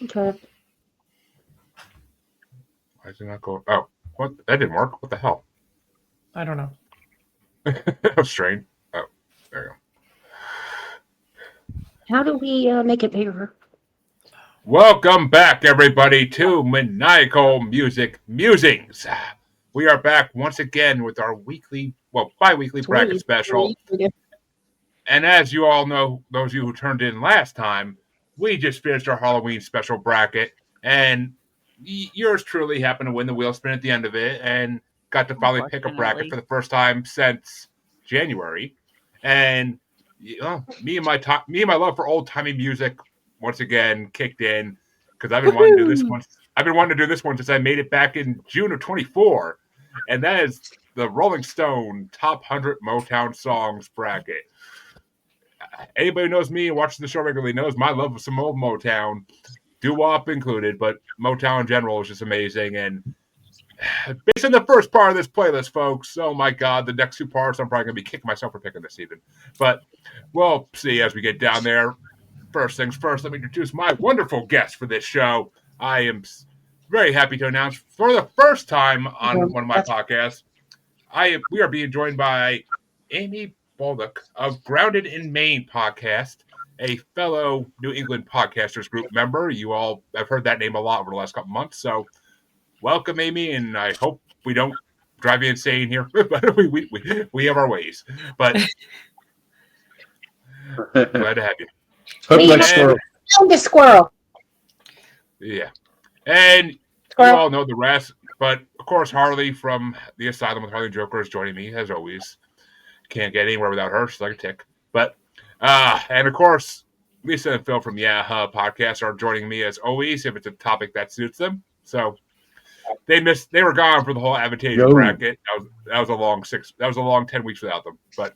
Okay. Why is it not going? Oh, what? That didn't work. What the hell? I don't know. That was strange. Oh, there you go. How do we make it bigger? Welcome back, everybody, to Maniacal Music Musings. We are back once again with our bi-weekly bracket special. And as you all know, those of you who turned in last time, we just finished our Halloween special bracket, and yours truly happened to win the wheel spin at the end of it, and got to finally pick a bracket for the first time since January. And me and my love for old timey music once again kicked in because I've been wanting to do this one. I've been wanting to do this one since I made it back in June of 24, and that is the Rolling Stone Top 100 Motown Songs Bracket. Anybody who knows me and watches the show regularly knows my love of some old Motown, doo-wop included, but Motown in general is just amazing. And based on the first part of this playlist, folks, oh my God, the next two parts I'm probably going to be kicking myself for picking this even. But we'll see as we get down there. First things first, let me introduce my wonderful guest for this show. I am very happy to announce for the first time on one of my podcasts, we are being joined by Amy Baldock of Grounded in Maine podcast, a fellow New England Podcasters Group member. You all have heard that name a lot over the last couple months, so welcome, Amy, and I hope we don't drive you insane here, but we have our ways. But glad to have you. Found the squirrel. Yeah, and squirrel. You all know the rest, but of course Harley from the Asylum with Harley and Joker is joining me as always. Can't get anywhere without her. She's like a tick. But and of course, Lisa and Phil from podcast are joining me as always if it's a topic that suits them. So they were gone for the whole advantageous bracket. That was a long 10 weeks without them. But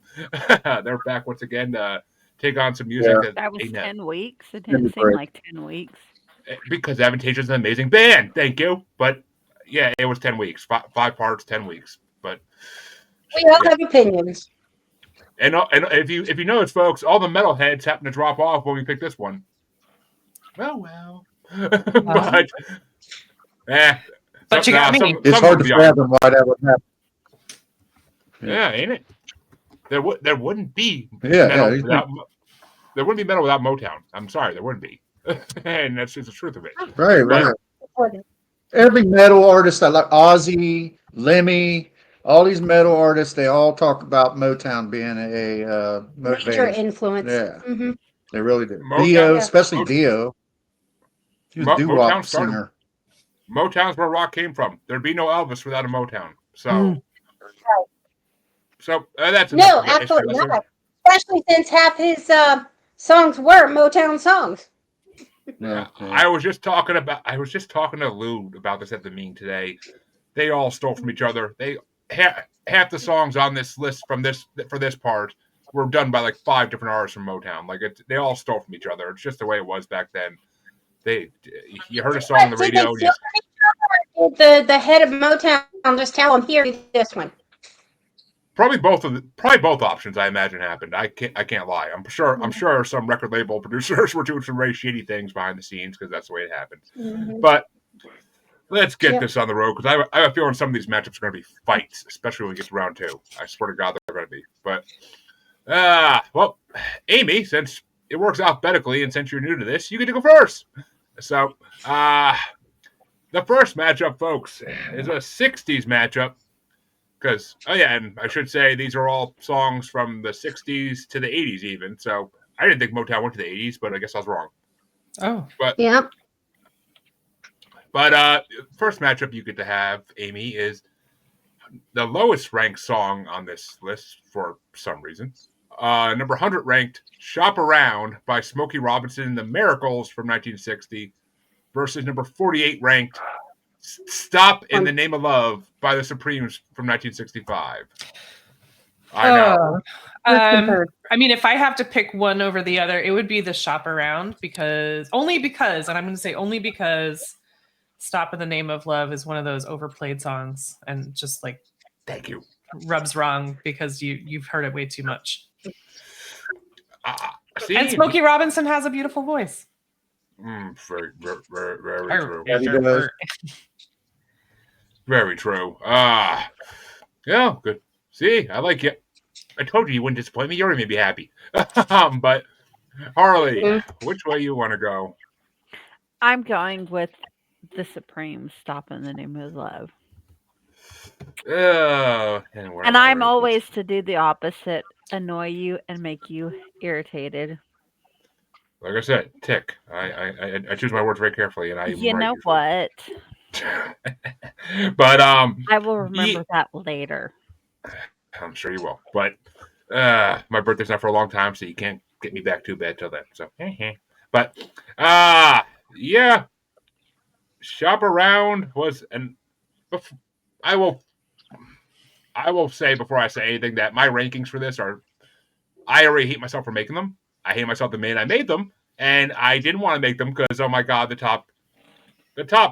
they're back once again to take on some music. Yeah. That was 10 weeks. It didn't seem like 10 weeks. Because Advantageous is an amazing band. Thank you. But yeah, it was 10 weeks. 5 parts, 10 weeks. But we all have opinions. And if you notice, folks, all the metalheads happen to drop off when we pick this one. Well. But you got me. It's hard to fathom why that would happen. Yeah, ain't it? There wouldn't be metal metal without Motown. I'm sorry, there wouldn't be. And that's just the truth of it. Right. Every metal artist, I like Ozzy, Lemmy, all these metal artists, they all talk about Motown being a major influence. Yeah, they really do. Dio, especially Dio. He was a doo-wop singer. Motown's where rock came from. There'd be no Elvis without a Motown. So, that's no, absolutely not. Especially since half his songs were Motown songs. Yeah. I was just talking to Lou about this at the meeting today. They all stole from each other. Half the songs on this list for this part were done by like 5 different artists from Motown. Like they all stole from each other. It's just the way it was back then. You heard a song on the radio. The head of Motown just tell them, here, this one. Probably both options. I imagine happened. I can't lie. I'm sure some record label producers were doing some very shady things behind the scenes because that's the way it happened. Mm-hmm. But let's get this on the road because I have a feeling some of these matchups are going to be fights, especially when we get to round 2. I swear to God they're going to be. But well, Amy, since it works alphabetically and since you're new to this, you get to go first. So the first matchup, folks, is a 60s matchup. Because, and I should say these are all songs from the 60s to the 80s even. So I didn't think Motown went to the 80s, but I guess I was wrong. Oh. But first matchup you get to have, Amy, is the lowest ranked song on this list for some reason. Number 100 ranked Shop Around by Smokey Robinson and the Miracles from 1960 versus number 48 ranked Stop in the Name of Love by the Supremes from 1965. I know. I mean, if I have to pick one over the other, it would be the Shop Around and I'm going to say only because Stop in the Name of Love is one of those overplayed songs and just like, thank you, rubs wrong because you've heard it way too much. See, and Smokey Robinson has a beautiful voice. Very true. Yeah, he does. Very true. Yeah, good. See, I like it. I told you wouldn't disappoint me. You already made me happy. But Harley, which way you want to go? I'm going with the Supremes, Stop in the Name of Love. And I'm always to do the opposite, annoy you and make you irritated. Like I said, tick. I choose my words very carefully, and I. You know what? But I will remember that later. I'm sure you will. But my birthday's not for a long time, so you can't get me back too bad till then. So, but yeah, Shop Around was I will say before I say anything that my rankings for this are. I already hate myself for making them. I hate myself the minute I made them, and I didn't want to make them because, oh my god, the top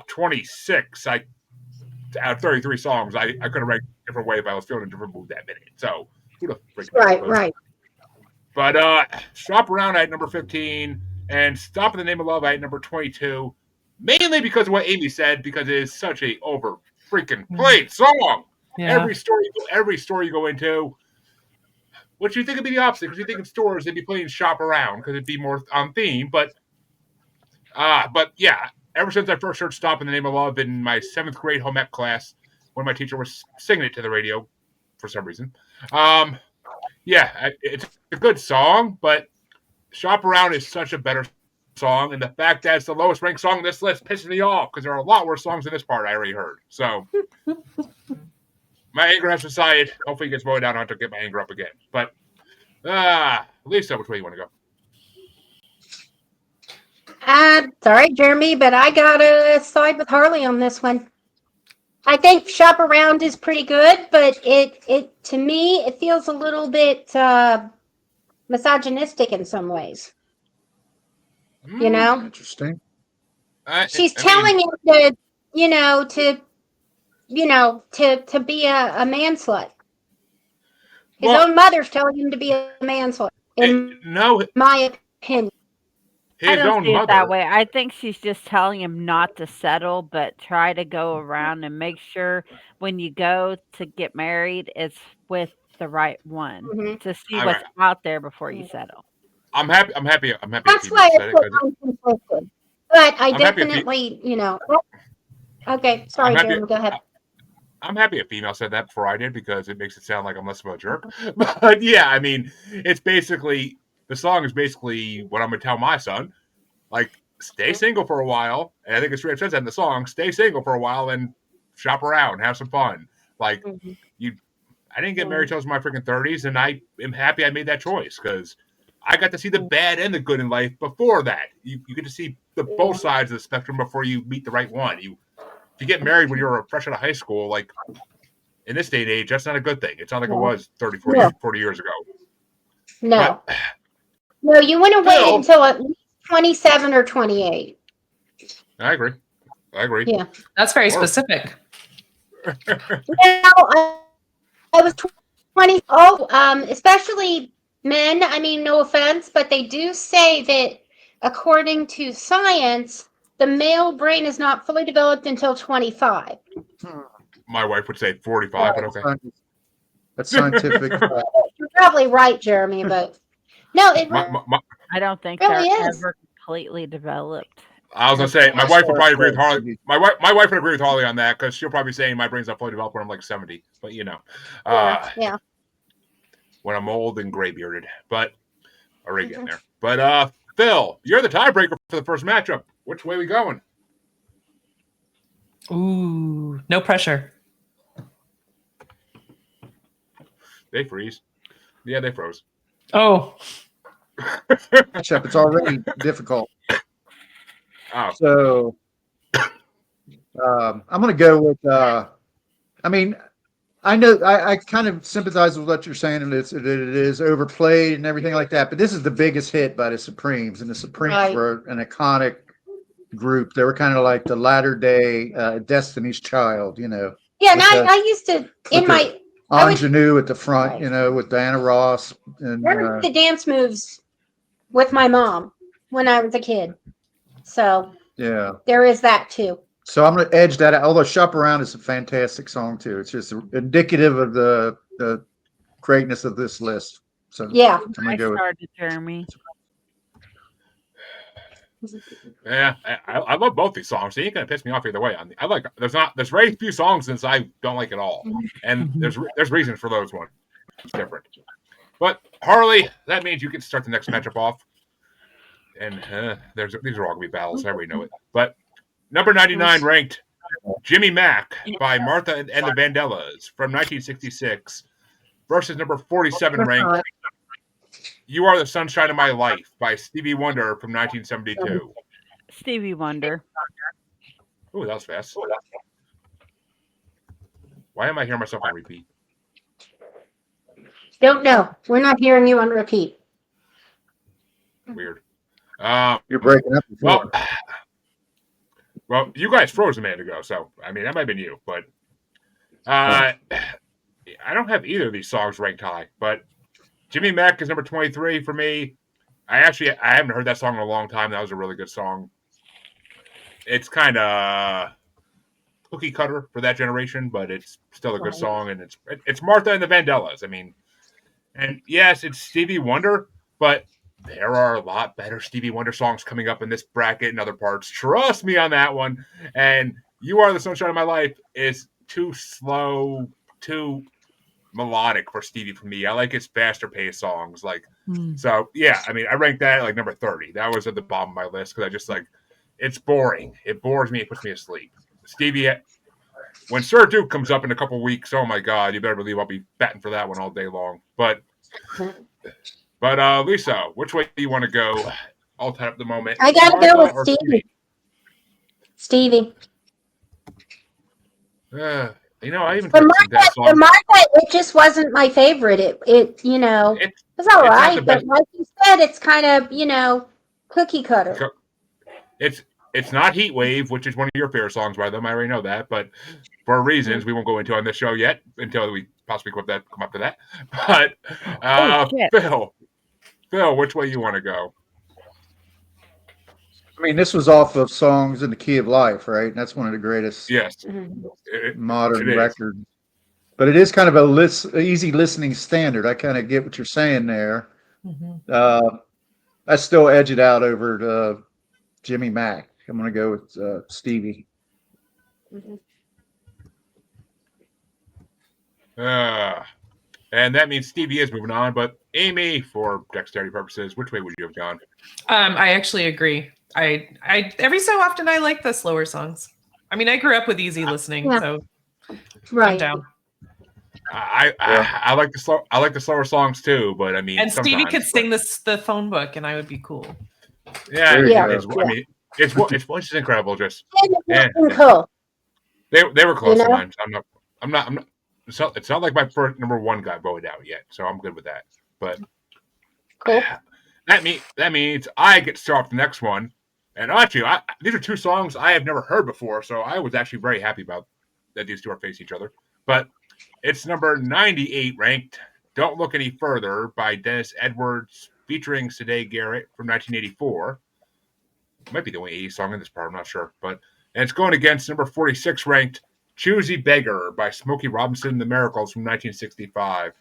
26 out of 33 songs, I could have ranked a different way if I was feeling a different mood that minute. So who the freak knows? Right. But Shop Around at number 15 and Stop in the Name of Love at number 22, mainly because of what Amy said, because it is such a over freaking played song. Yeah. Every store you go into. Which you think would be the opposite, because you think in stores they'd be playing Shop Around because it'd be more on theme. But yeah, ever since I first heard Stop in the Name of Love in my 7th grade home ec class, when my teacher was singing it to the radio for some reason. Yeah, it's a good song, but Shop Around is such a better song, and the fact that it's the lowest ranked song on this list pisses me off because there are a lot worse songs in this part I already heard. So my anger has subsided. Hopefully it gets voted down. I have to get my anger up again. But Lisa, which way you want to go? Sorry, Jeremy, but I gotta side with Harley on this one. I think Shop Around is pretty good, but it to me it feels a little bit misogynistic in some ways. You know, Interesting. she's telling him to, to be a man slut. His own mother's telling him to be a man slut. In my opinion. I don't see it that way. I think she's just telling him not to settle, but try to go around and make sure when you go to get married, it's with the right one to see what's out there before you settle. I'm happy. That's why I put conflicted. But I definitely, Okay, sorry, Jeremy, go ahead. I'm happy a female said that before I did because it makes it sound like I'm less of a jerk. But yeah, I mean, it's basically the song is basically what I'm gonna tell my son, like stay single for a while. And I think it straight up says that in the song, stay single for a while and shop around, have some fun. Like I didn't get married till I was in my freaking 30s, and I am happy I made that choice because I got to see the bad and the good in life before that. You get to see both sides of the spectrum before you meet the right one. If you get married when you're fresh out of high school, like in this day and age, that's not a good thing. It's not like it was 30, 40 years ago. No. No, you want to wait until at least 27 or 28. I agree. Yeah. That's very specific. I was 20. Especially men. I mean, no offense, but they do say that according to science, the male brain is not fully developed until 25. My wife would say 45, but okay. That's scientific. You're probably right, Jeremy, but no, I don't think really they're is. ever completely developed. I was gonna say my wife would probably agree with Harley. My wife would agree with Harley on that because she'll probably say my brain's not fully developed when I'm like 70. But yeah. When I'm old and gray bearded, but already getting there. But Phil, you're the tiebreaker for the first matchup. Which way we going? Ooh, no pressure. They freeze. Yeah, they froze. Oh. Matchup, it's already difficult. Oh. So I'm going to go with, I mean, I know I kind of sympathize with what you're saying, and it is overplayed and everything like that. But this is the biggest hit by the Supremes, and the Supremes were an iconic group. They were kind of like the latter day Destiny's Child, you know. Yeah, and I used to in my ingenue at the front, you know, with Diana Ross and the dance moves with my mom when I was a kid. So Yeah. there is that too. So I'm going to edge that out. Although Shop Around is a fantastic song too. It's just indicative of the greatness of this list. So yeah, I'm going to go with Jeremy. Yeah, I love both these songs. So you ain't gonna piss me off either way. I like. There's very few songs since I don't like at all, and there's reasons for those ones. It's different. But Harley, that means you get to start the next matchup off. And these are all gonna be battles. I already know it. But number 99 ranked Jimmy Mack by Martha and the Vandellas from 1966 versus number 47 ranked You Are the Sunshine of My Life by Stevie Wonder from 1972. Stevie Wonder. Ooh, that was fast. Why am I hearing myself on repeat? don't know. We're not hearing you on repeat. Weird. You're breaking up before. Well, you guys froze a minute ago, so I mean that might have been you, but I don't have either of these songs ranked high. But Jimmy Mack is number 23 for me. I haven't heard that song in a long time. That was a really good song. It's kind of cookie cutter for that generation, but it's still a good song, and it's Martha and the Vandellas. I mean, and yes, it's Stevie Wonder, but there are a lot better Stevie Wonder songs coming up in this bracket and other parts. Trust me on that one. And You Are the Sunshine of My Life is too slow, too melodic for Stevie for me. I like his faster paced songs. So yeah, I mean, I ranked that at like number 30. That was at the bottom of my list because I just it's boring. It bores me. It puts me to sleep. Stevie, when Sir Duke comes up in a couple weeks, oh my God, you better believe I'll be batting for that one all day long. But Lisa, which way do you want to go? I'll type up the moment. I gotta go with Stevie. Stevie. I even for Martha, it just wasn't my favorite. It was all right, but like you said, it's kind of cookie cutter. It's not Heat Wave, which is one of your favorite songs by them. I already know that, but for reasons we won't go into on this show yet until we possibly come up to that. But Phil, which way you want to go? I mean, this was off of Songs in the Key of Life, right? And that's one of the greatest modern records. But it is kind of a easy listening standard. I kind of get what you're saying there. I still edge it out over to Jimmy Mack. I'm going to go with Stevie. And that means Stevie is moving on. But Amy, for dexterity purposes, which way would you have gone? I actually agree. I every so often I like the slower songs. I mean, I grew up with easy listening, so right. I'm down. I like the slower songs too, but I mean, and Stevie could sing the phone book, and I would be cool. Yeah. I mean, its voice is incredible. Just cool. They were close sometimes. I'm not. It's not like my first number one got voted out yet, so I'm good with that. But cool. That means I get to start off the next one. And actually, these are two songs I have never heard before, so I was actually very happy about that these two are facing each other. But it's number 98 ranked Don't Look Any Further by Dennis Edwards featuring Sade Garrett from 1984. It might be the only 80s song in this part, I'm not sure. And it's going against number 46 ranked Choosy Beggar by Smokey Robinson and the Miracles from 1965.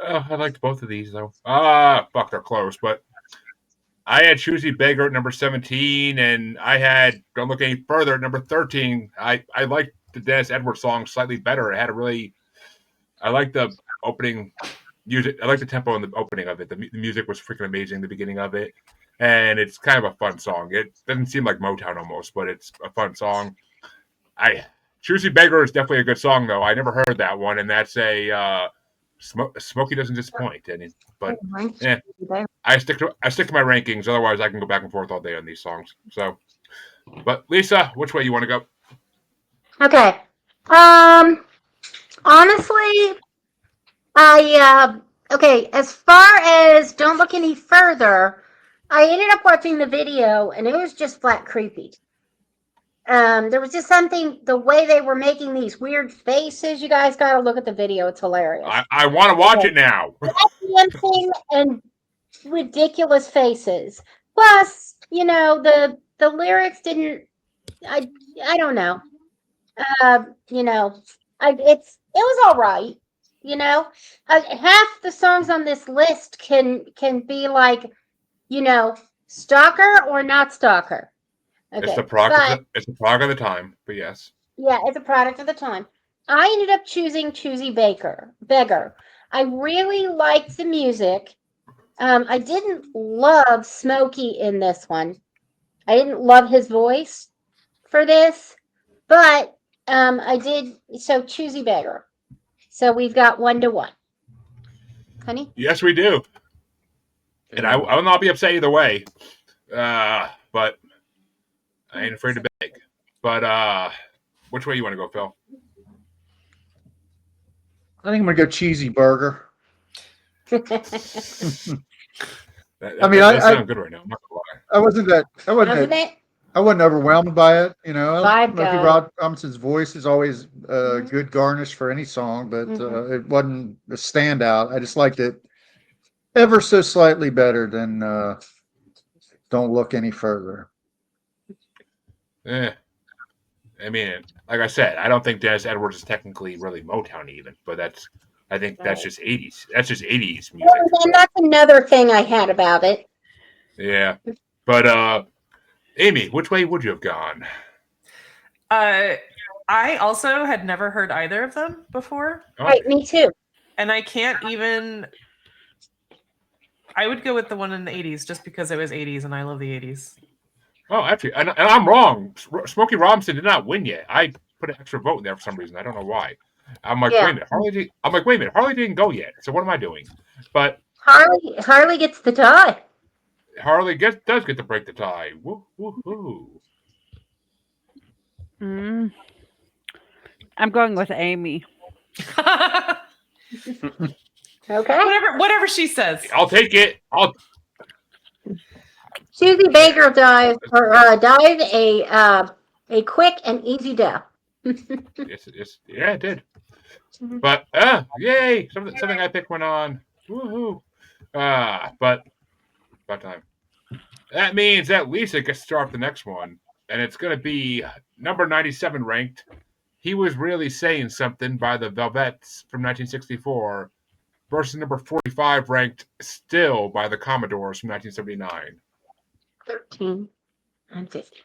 I liked both of these, though. Fuck, they're close. But I had Choosy Beggar at number 17, and I had Don't Look Any Further at number 13. I liked the Dennis Edwards song slightly better. It had I liked the opening music. I liked the tempo in the opening of it. The music was freaking amazing, the beginning of it. And it's kind of a fun song. It doesn't seem like Motown almost, but it's a fun song. Choosy Beggar is definitely a good song, though. I never heard that one, and that's a Smokey Doesn't Disappoint. But I stick to my rankings. Otherwise, I can go back and forth all day on these songs. So, but Lisa, which way you want to go? Okay. Honestly, as far as Don't Look Any Further, I ended up watching the video and it was just flat creepy. There was just something, the way they were making these weird faces. You guys got to look at the video. It's hilarious. I want to watch it now. Dancing and ridiculous faces. Plus, the lyrics didn't. I don't know. It was all right. Half the songs on this list can be like, stalker or not stalker. Okay, it's the product. It's the product of the time. But yes. Yeah, it's a product of the time. I ended up choosing Choosy Beggar. I really liked the music. I didn't love Smokey in this one. I didn't love his voice for this, but I did. So Choosy Beggar. So we've got 1-1. Honey? Yes, we do. And I will not be upset either way. But I ain't afraid to beg. But which way you want to go, Phil? I think I'm gonna go cheesy burger. That sound good right now. I'm not gonna lie. I wasn't overwhelmed by it. Vibe Smokey go. Robinson's voice is always a good garnish for any song, but it wasn't a standout. I just liked it ever so slightly better than Don't Look Any Further. I mean, like I said, I don't think Dennis Edwards is technically really Motown even, but I think that's just 80s. That's just 80s music. And that's another thing I had about it. Yeah. But Amy, which way would you have gone? I also had never heard either of them before. Okay. Right, me too. And I can't even. I would go with the one in the 80s just because it was 80s and I love the 80s. Oh, actually, and I'm wrong. Smokey Robinson did not win yet. I put an extra vote in there for some reason. I don't know why. I'm like, wait a minute, Harley didn't go yet. So what am I doing? But Harley gets the tie. Harley does get to break the tie. Woo woo woo. I'm going with Amy. Okay. Whatever she says. I'll take it. Susie Baker died a quick and easy death. Yes, yeah, it did. But yay! Something I picked went on. Woohoo! But about time. That means that Lisa gets to start the next one, and it's going to be number 97 ranked. He Was Really Saying Something by the Velvets from 1964 versus number 45 ranked Still by the Commodores from 1979. 13 and 15.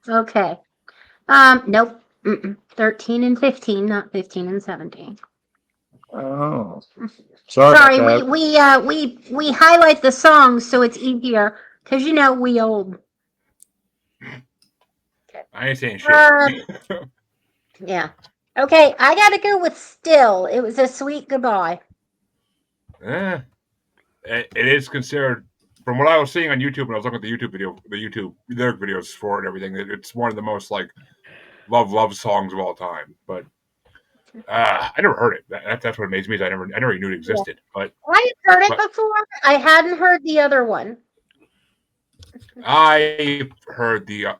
Okay. Nope. 13 and 15, not 15 and 17. Oh, sorry. We highlight the songs so it's easier because we old. I ain't saying shit. Yeah. Okay, I gotta go with Still. It was a sweet goodbye. It is considered, from what I was seeing on YouTube when I was looking at the YouTube lyric videos for it and everything, it's one of the most like love songs of all time. But I never heard it. That's what amazed me. Is I never even knew it existed. But I had heard it before. I hadn't heard the other one. I've heard the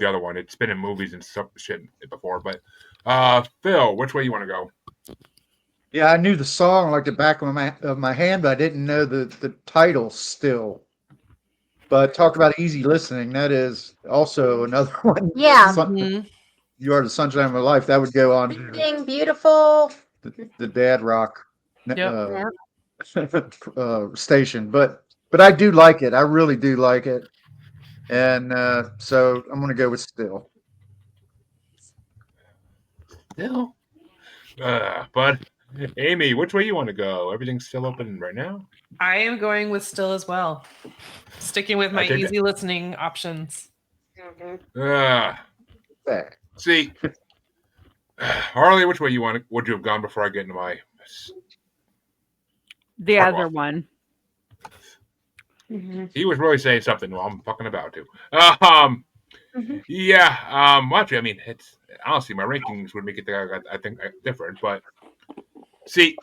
other one. It's been in movies and stuff shit before. But Phil, which way you want to go? Yeah, I knew the song like the back of my hand, but I didn't know the title Still. But talk about easy listening. That is also another one. Yeah. You Are the Sunshine of My Life. That would go on. Being beautiful. The dad rock station. But I do like it. I really do like it. And so I'm going to go with Still. Still? But Amy, which way you want to go? Everything's still open right now? I am going with Still as well. Sticking with my easy listening options. See, Harley, which way would you have gone before I get into my... The other one. He was really saying something. Well, I'm fucking about to. Yeah. Watch. I mean, it's honestly my rankings would make it I think different. But see,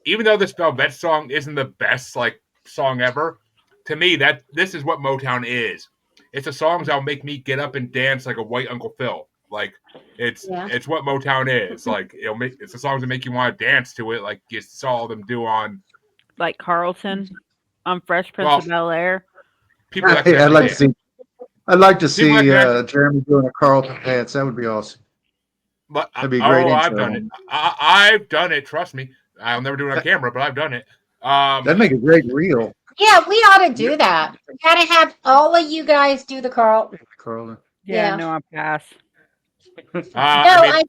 even though this Velvet song isn't the best like song ever, to me this is what Motown is. It's the songs that'll make me get up and dance like a white Uncle Phil. Like it's what Motown is. Like it's the songs that make you want to dance to it. Like you saw them do on like Carlton. on Fresh Prince of Bel-Air. People that I'd like to see Jeremy doing a Carlton dance. That would be awesome. But that'd be great. I've done it. I've done it. Trust me. I'll never do it on camera, but I've done it. That'd make a great reel. Yeah, we ought to do that. We gotta have all of you guys do the Carlton. Yeah, no, I'll pass. I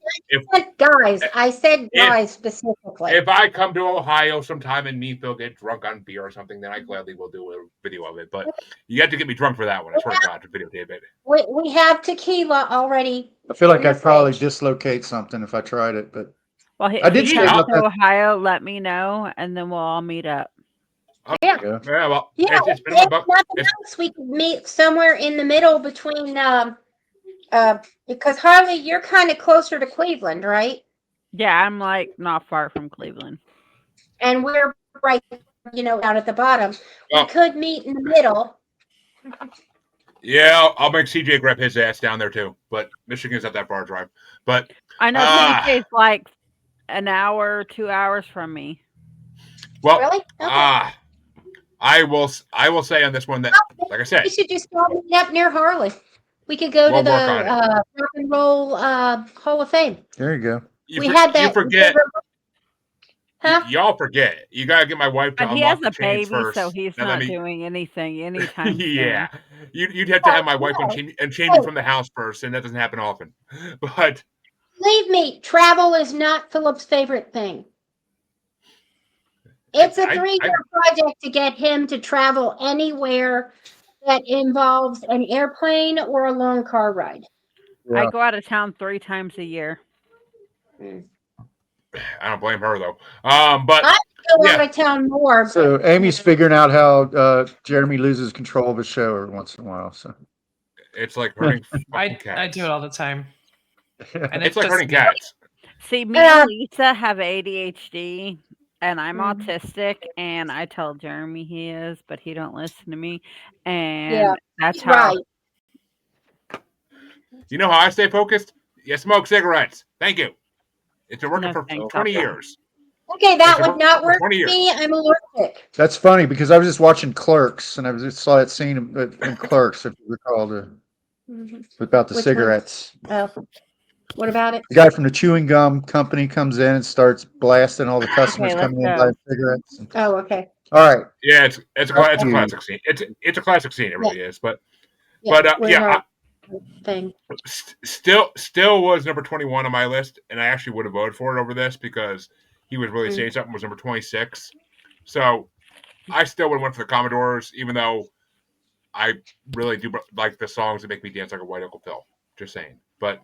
said guys specifically. If I come to Ohio sometime and Phil get drunk on beer or something, then I gladly will do a video of it. But you have to get me drunk for that one. I swear to God, to videotape it. We have tequila already. I feel like I'd probably dislocate something if I tried it, but I did come to Ohio. Let me know, and then we'll all meet up. Yeah. Well, it's been nothing else. We could meet somewhere in the middle between because Harley, you're kind of closer to Cleveland, right? Yeah, I'm like not far from Cleveland. And we're right, down at the bottom. We could meet in the middle. Yeah, I'll make CJ grab his ass down there too. But Michigan's not that far a drive. But I know CJ's like an hour, 2 hours from me. Well, really? Okay. I will say on this one that, like I said, we should just go meet up near Harley. We could go to the Rock and Roll Hall of Fame. There you go. We had that. You forget. Y'all forget. You gotta get my wife to unlock the chains first. So he's not doing anything anytime soon. Yeah, you'd have to have my wife and change from the house first, and that doesn't happen often. But believe me, travel is not Philip's favorite thing. It's a 3-year project to get him to travel anywhere that involves an airplane or a long car ride. Yeah. I go out of town 3 times a year. I don't blame her though. But I go out of town more. So Amy's figuring out how Jeremy loses control of his show every once in a while. So it's like herding cats. I do it all the time. And it's like herding cats. See, me and Lisa have ADHD. And I'm autistic, and I tell Jeremy he is, but he don't listen to me. And that's how. Right. You know how I stay focused? You smoke cigarettes. Thank you. It's been working for 20 years. Okay, that would not work for me. I'm allergic. That's funny because I was just watching Clerks, and I just saw that scene in Clerks, if you recall, about the cigarettes. What about it? The guy from the chewing gum company comes in and starts blasting all the customers coming in buying cigarettes. Oh, okay. All right. Yeah, it's a classic scene. It's a classic scene. It really is. But thing. Still was number 21 on my list, and I actually would have voted for it over this because he was really saying something. Was number 26. So I still would have went for the Commodores, even though I really do like the songs that make me dance like a white Uncle Phil. Just saying, but.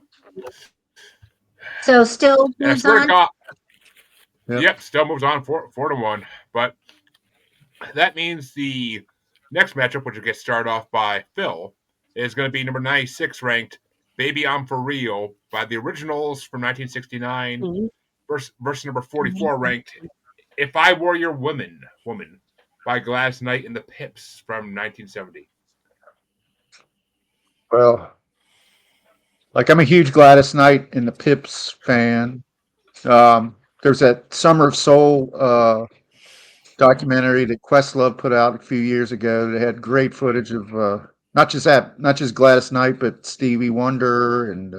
So still moves on. Yep, still moves on 4-1. But that means the next matchup, which will get started off by Phil, is going to be number 96 ranked "Baby I'm For Real" by the Originals from 1969 versus number 44 ranked "If I Were Your Woman" by Gladys Knight and the Pips from 1970. Well. Like, I'm a huge Gladys Knight and the Pips fan. There's that Summer of Soul documentary that Questlove put out a few years ago. They had great footage of not just Gladys Knight, but Stevie Wonder and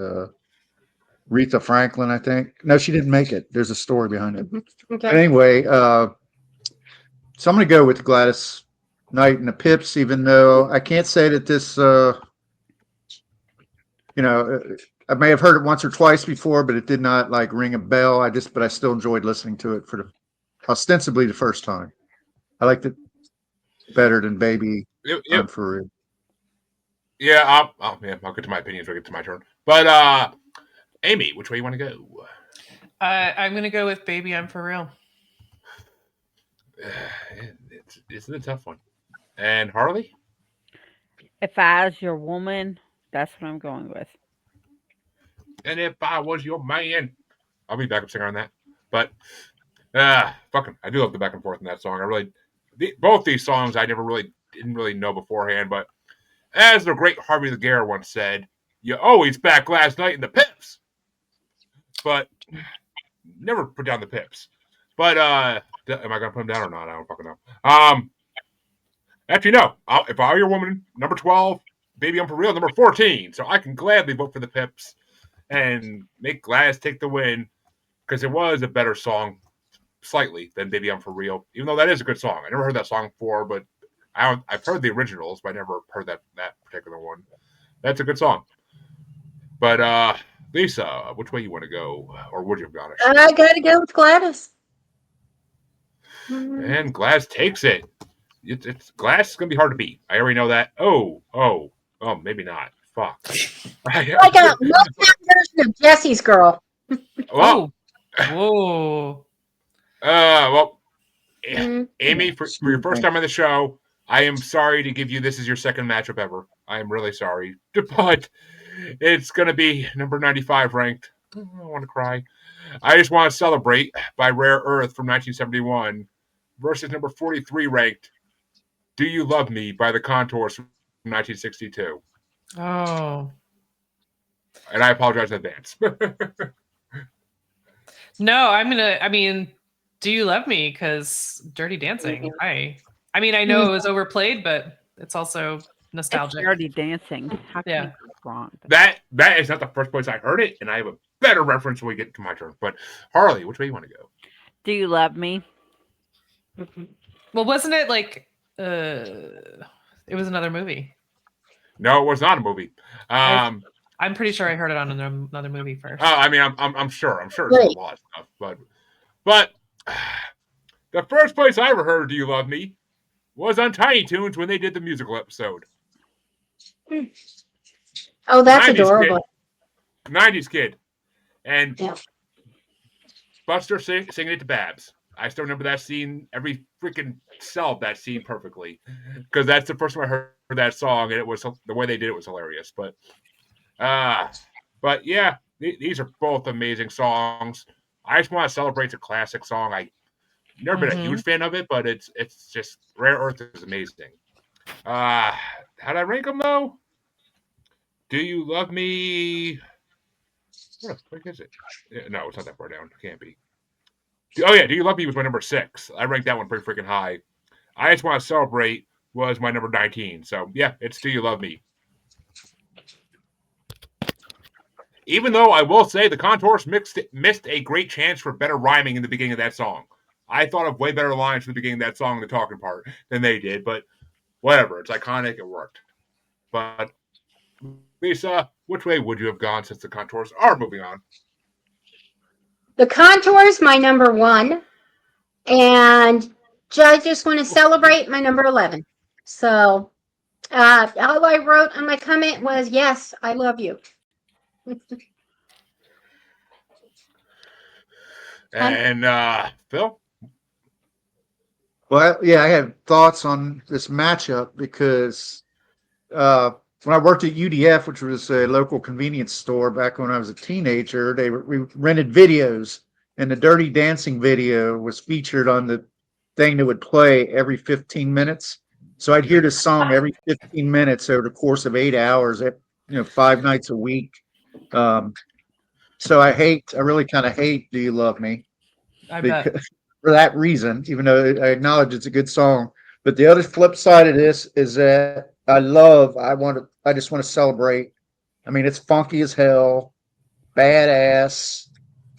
Aretha Franklin, I think. No, she didn't make it. There's a story behind it. Okay. But anyway, so I'm going to go with Gladys Knight and the Pips, even though I can't say that this... I may have heard it once or twice before, but it did not like ring a bell. But I still enjoyed listening to it for ostensibly the first time. I liked it better than "Baby I'm For Real." Yeah, I'll get to my opinions when I get to my turn. But Amy, which way you want to go? I'm going to go with "Baby I'm For Real." It's a tough one. And Harley? If I Was Your Woman. That's what I'm going with. And if I was your man, I'll be backup singer on that. But fucking, I do love the back and forth in that song. Both these songs I didn't really know beforehand. But as the great Harvey Laguerre once said, "You always back Last Night in the Pips, but never put down the Pips." But am I gonna put them down or not? I don't fucking know. Actually, no. If I were your woman, number 12, Baby I'm For Real, number 14. So I can gladly vote for the Pips and make Glass take the win because it was a better song slightly than Baby I'm For Real, even though that is a good song. I never heard that song before, but I've heard the originals, but I never heard that particular one. That's a good song. But Lisa, which way you want to go, or would you have gone? I gotta go with Gladys. And Glass takes it. It's Glass is gonna be hard to beat. I already know that. Oh, maybe not. Fuck. Like a Motown version of Jesse's Girl. Well, whoa. Well, Amy, for your first time on the show, I am sorry to give you this as your second matchup ever. I am really sorry, but it's gonna be number 95 ranked. I want to cry. I Just Want to Celebrate by Rare Earth from 1971 versus number 43 ranked Do You Love Me by the Contours from 1962. Oh. And I apologize in advance. No, Do You Love Me? Because Dirty Dancing. I know it was overplayed, but it's also nostalgic. It's Dirty Dancing. How can you go wrong? That is not the first place I heard it, and I have a better reference when we get to my turn. But Harley, which way you want to go? Do You Love Me? Well, wasn't it like it was another movie? No, it was not a movie. I'm pretty sure I heard it on another movie first. I'm sure. I'm sure there's a lot of stuff, but the first place I ever heard "Do You Love Me" was on Tiny Toons when they did the musical episode. Oh, that's adorable. 90s kid, and Buster singing it to Babs. I still remember that scene. Every freaking cell of that scene perfectly, because that's the first time I heard that song, and it was the way they did it was hilarious. But yeah, these are both amazing songs. I Just Want to Celebrate a classic song. I've never been a huge fan of it, but it's just Rare Earth is amazing. How'd I rank them though? Do You Love Me? What the fuck is it? No, it's not that far down. It can't be. Do You Love Me was my number 6. I ranked that one pretty freaking high. I Just Want to Celebrate was my number 19. So yeah, it's Do You Love Me. Even though I will say the Contours missed a great chance for better rhyming in the beginning of that song. I thought of way better lines for the beginning of that song, the talking part, than they did. But whatever, it's iconic. It worked. But Lisa, which way would you have gone since the Contours are moving on? The Contours, my number 1. And I Just Want to Celebrate, my number 11. So all I wrote on my comment was, yes, I love you. And Phil? Well, yeah, I had thoughts on this matchup because when I worked at UDF, which was a local convenience store back when I was a teenager, we rented videos, and the Dirty Dancing video was featured on the thing that would play every 15 minutes. So I'd hear this song every 15 minutes over the course of 8 hours, 5 nights a week. So I really kind of hate Do You Love Me? I bet. For that reason, even though I acknowledge it's a good song. But the other flip side of this is that I Just Want to Celebrate. I mean, it's funky as hell, badass.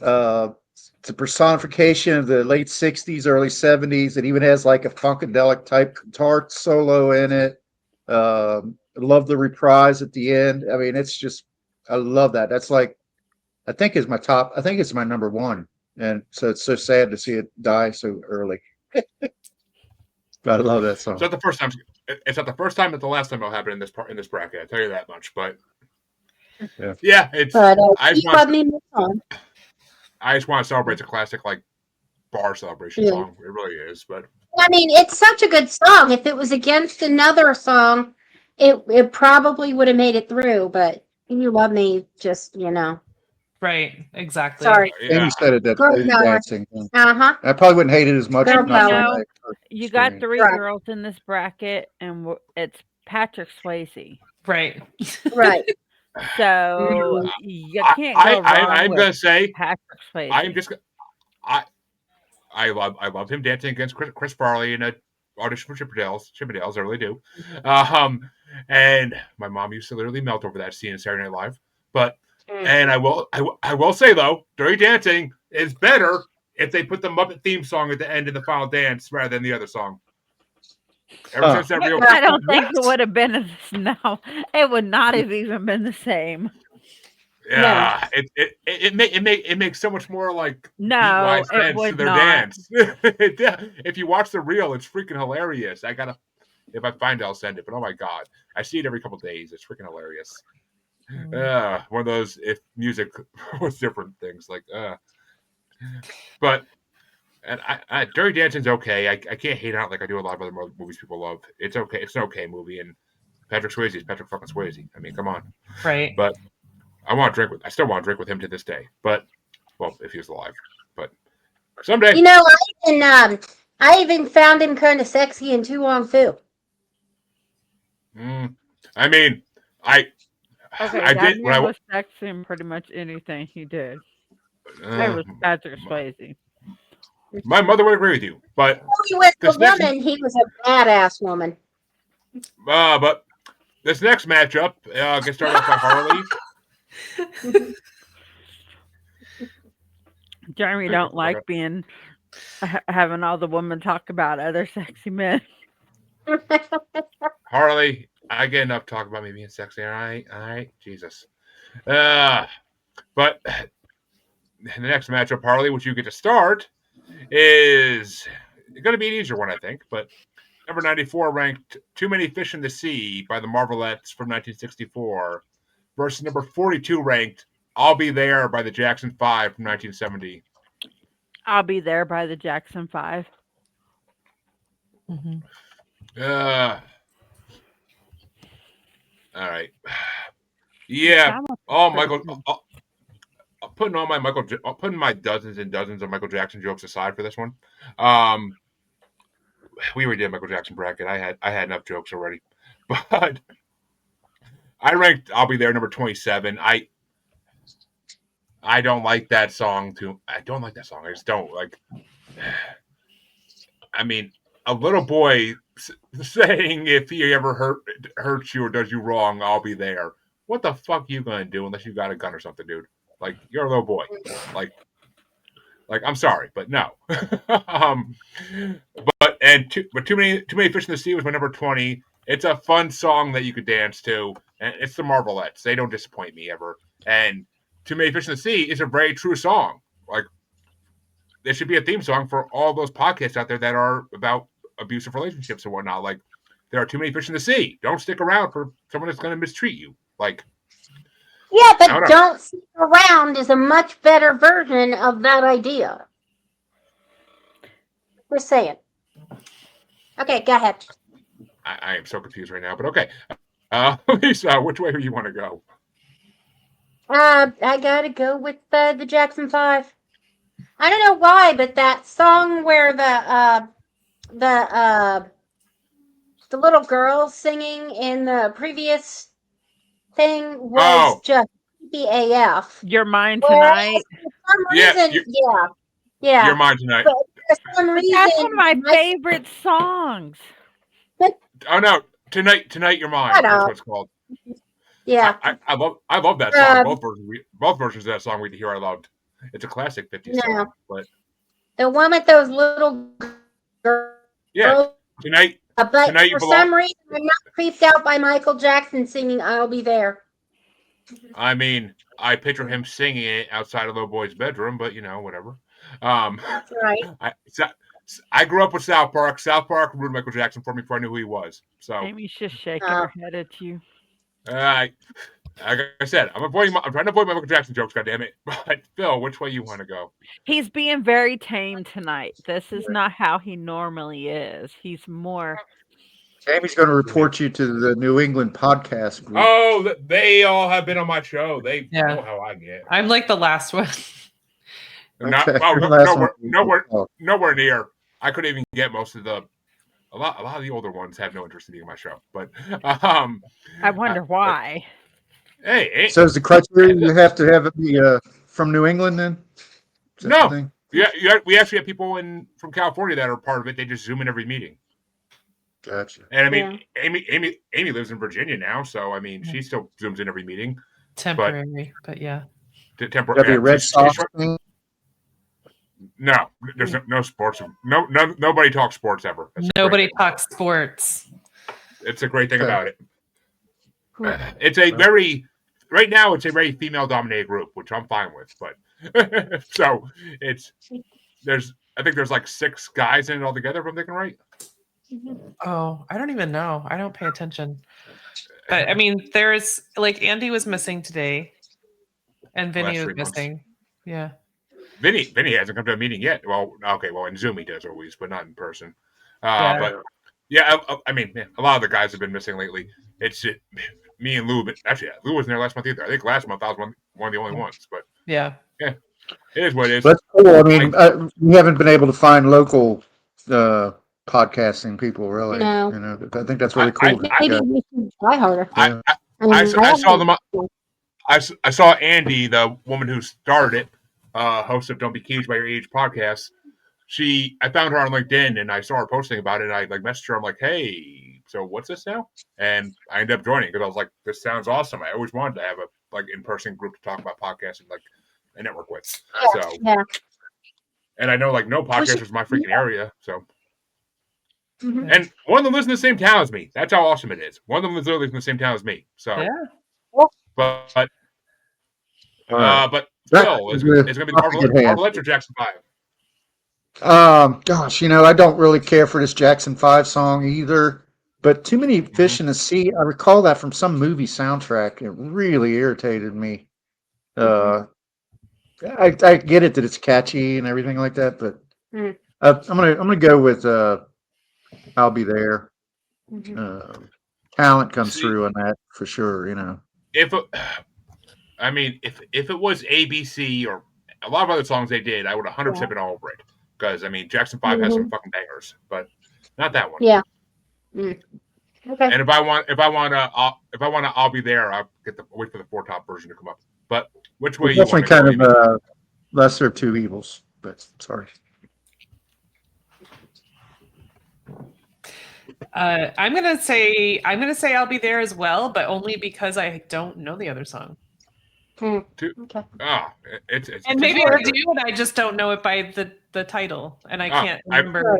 It's a personification of the late 60s, early 70s. It even has like a funkadelic type guitar solo in it. I love the reprise at the end. I mean, I love that. That's like, I think it's my number 1. And so it's so sad to see it die so early. But I love that song. It's not the first time. It's not the first time. It's the last time it'll happen in this bracket. I tell you that much. But yeah, it's. But I Just Want to Celebrate. It's a classic, like bar celebration song. It really is. But I mean, it's such a good song. If it was against another song, it probably would have made it through. But You Love Me, just Right, exactly. Sorry. Amy said it, that Dirty Dancing. Uh-huh. I probably wouldn't hate it as much. You got 3 girls in this bracket, and it's Patrick Swayze. Right. Right. So you can't go wrong I'm with gonna say Patrick Swayze. I love him dancing against Chris Farley in a audition for Chippendales. I really do. And my mom used to literally melt over that scene in Saturday Night Live. But and I will say though, Dirty Dancing is better if they put the Muppet theme song at the end of the final dance rather than the other song. Ever since that real, I don't think it would have been. No, it would not have even been the same. Yeah, it makes so much more like no, beat-wise sense to their dance. If you watch the reel, it's freaking hilarious. If I find it, I'll send it. But oh my god, I see it every couple of days. It's freaking hilarious. One of those if music was different things like. But and Dirty Dancing's okay. I can't hate on it like I do a lot of other movies people love. It's okay. It's an okay movie, and Patrick Swayze is Patrick fucking Swayze. I mean, come on. Right. But I still want to drink with him to this day. But well, if he was alive. But someday. You know, I even found him kind of sexy in Tu Wong Fu. I mean, I did when I was sexy in pretty much anything he did. I was Patrick Swayze. My mother would agree with you, but he was a woman. He was a badass woman. But this next matchup gets started off by Harley. Jeremy don't like having all the women talk about other sexy men. Harley, I get enough talk about me being sexy. All right, Jesus. But the next matchup, Harley, which you get to start, is going to be an easier one, I think. But number 94 ranked "Too Many Fish in the Sea" by the Marvelettes from 1964 versus number 42 ranked "I'll Be There" by the Jackson 5 from 1970. I'll Be There by the Jackson 5. Mm-hmm. All right. Yeah. Oh, Michael. Putting my dozens and dozens of Michael Jackson jokes aside for this one. We already did Michael Jackson bracket. I had enough jokes already, but I ranked "I'll Be There" number 27. I don't like that song too. I don't like that song. I just don't like. I mean, a little boy saying if he ever hurts you or does you wrong, I'll be there. What the fuck you gonna do unless you got a gun or something, dude? Like, you're a little boy. Like I'm sorry, but no. But too many fish in the sea was my number 20. It's a fun song that you could dance to, and it's the Marvelettes. They don't disappoint me ever. And "Too Many Fish in the Sea" is a very true song. Like, there should be a theme song for all those podcasts out there that are about abusive relationships and whatnot. Like, there are too many fish in the sea. Don't stick around for someone that's going to mistreat you. Like, yeah, but "Don't Stick Around" is a much better version of that idea. We're saying. Okay, go ahead. I am so confused right now, but okay. Lisa, which way do you want to go? I gotta go with the Jackson 5. I don't know why, but that song where the little girl singing in the previous thing was just creepy AF. Your Mind Tonight. For some reason, yeah. Your Mind Tonight. But for some reason, that's one of my favorite songs. Oh no, Tonight You're Mine. That's what it's called. Yeah, I love that song. Both versions of that song we hear I loved. It's a classic 50s song. But the one with those little girls. Yeah, tonight. But tonight for some reason, I'm not creeped out by Michael Jackson singing "I'll Be There." I mean, I picture him singing it outside a little boy's bedroom, but whatever. That's right. I grew up with South Park. South Park ruined Michael Jackson for me before I knew who he was. So Amy's just shaking her head at you. Like I said, I'm trying to avoid my Michael Jackson jokes. Goddammit! But Phil, which way you want to go? He's being very tame tonight. This is not how he normally is. He's more. Amy's going to report you to the New England podcast group. Oh, they all have been on my show. They know how I get. I'm like the last one. Nowhere near. I couldn't even get most of the. A lot of the older ones have no interest in being on my show, but I wonder why. Hey, so is the criteria you have to have it be from New England then? No, we actually have people from California that are part of it. They just Zoom in every meeting. Gotcha. And I mean, Amy lives in Virginia now, so I mean, she still zooms in every meeting. Temporary, but yeah. Temporary. Yeah, Red Sox thing? No, there's no sports. No, nobody talks sports ever. Nobody talks sports. It's a great thing about it. It's a very right now. It's a very female-dominated group, which I'm fine with. But so I think there's like 6 guys in it altogether, if I'm thinking right. Oh, I don't even know. I don't pay attention. But I mean, there's like Andy was missing today, and Vinny was missing. Yeah. Vinny hasn't come to a meeting yet. Well, okay, in Zoom he does always, but not in person. But yeah, I mean, a lot of the guys have been missing lately. It's me and Lou. But actually, Lou wasn't there last month either. I think last month I was one of the only ones. But yeah, it is what it is. That's cool. I mean, we haven't been able to find local podcasting people, really. No. You know, I think that's really cool. Maybe we should try harder. I saw them. I saw Andy, the woman who started it, host of "Don't Be Caged by Your Age" podcast. I found her on LinkedIn and I saw her posting about it. And I messaged her. I'm like, hey, so what's this now? And I ended up joining because I was like, this sounds awesome. I always wanted to have a in-person group to talk about podcasting, like a network with. So and I know no podcasters is my freaking area. So. Mm-hmm. And one of them lives in the same town as me. That's how awesome it is. One of them lives literally in the same town as me. So, but still, it's going to be Marvel or Jackson 5. Gosh, I don't really care for this Jackson 5 song either. But Too Many Fish in the Sea, I recall that from some movie soundtrack. It really irritated me. I get it that it's catchy and everything like that, but I'm gonna go with I'll Be There. Talent comes through on that for sure. If it was ABC or a lot of other songs they did, I would 100% been all over it. Because I mean, Jackson 5 has some fucking bangers, but not that one. Yeah. Okay. And if I want to, I'll Be There. I'll wait for the 4-top version to come up. But which way you want to go? Definitely kind of lesser of two evils. But sorry. I'm gonna say I'll Be There as well, but only because I don't know the other song. Okay. It's and maybe I do, and I just don't know it by the title, and I can't remember.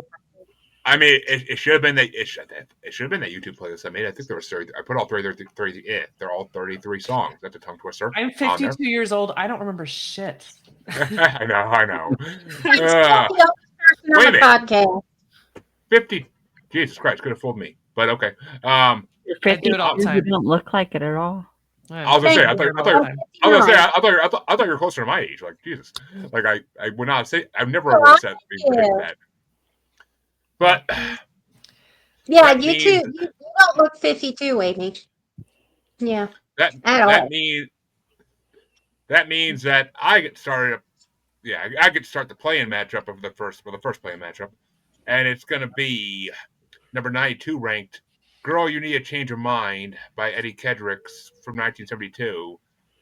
I mean, it should have been that it should have been that YouTube playlist I made. I think there was 30. I put all 30. Yeah, they're all 33 songs. That's a tongue twister. I'm 52 years old. I don't remember shit. I know. Wait a minute. Podcast. 50. Jesus Christ, could have fooled me. But okay. You're 50. You don't look like it at all. I was gonna say, I thought you were closer to my age. Like Jesus, like I would not say. I've never said that. But yeah, you too. You don't look 52, Amy. Yeah. That means that I get started. Yeah, I get to start the play-in matchup of the first play-in matchup, and it's gonna be number 92 ranked "Girl, You Need a Change of Mind" by Eddie Kendricks from 1972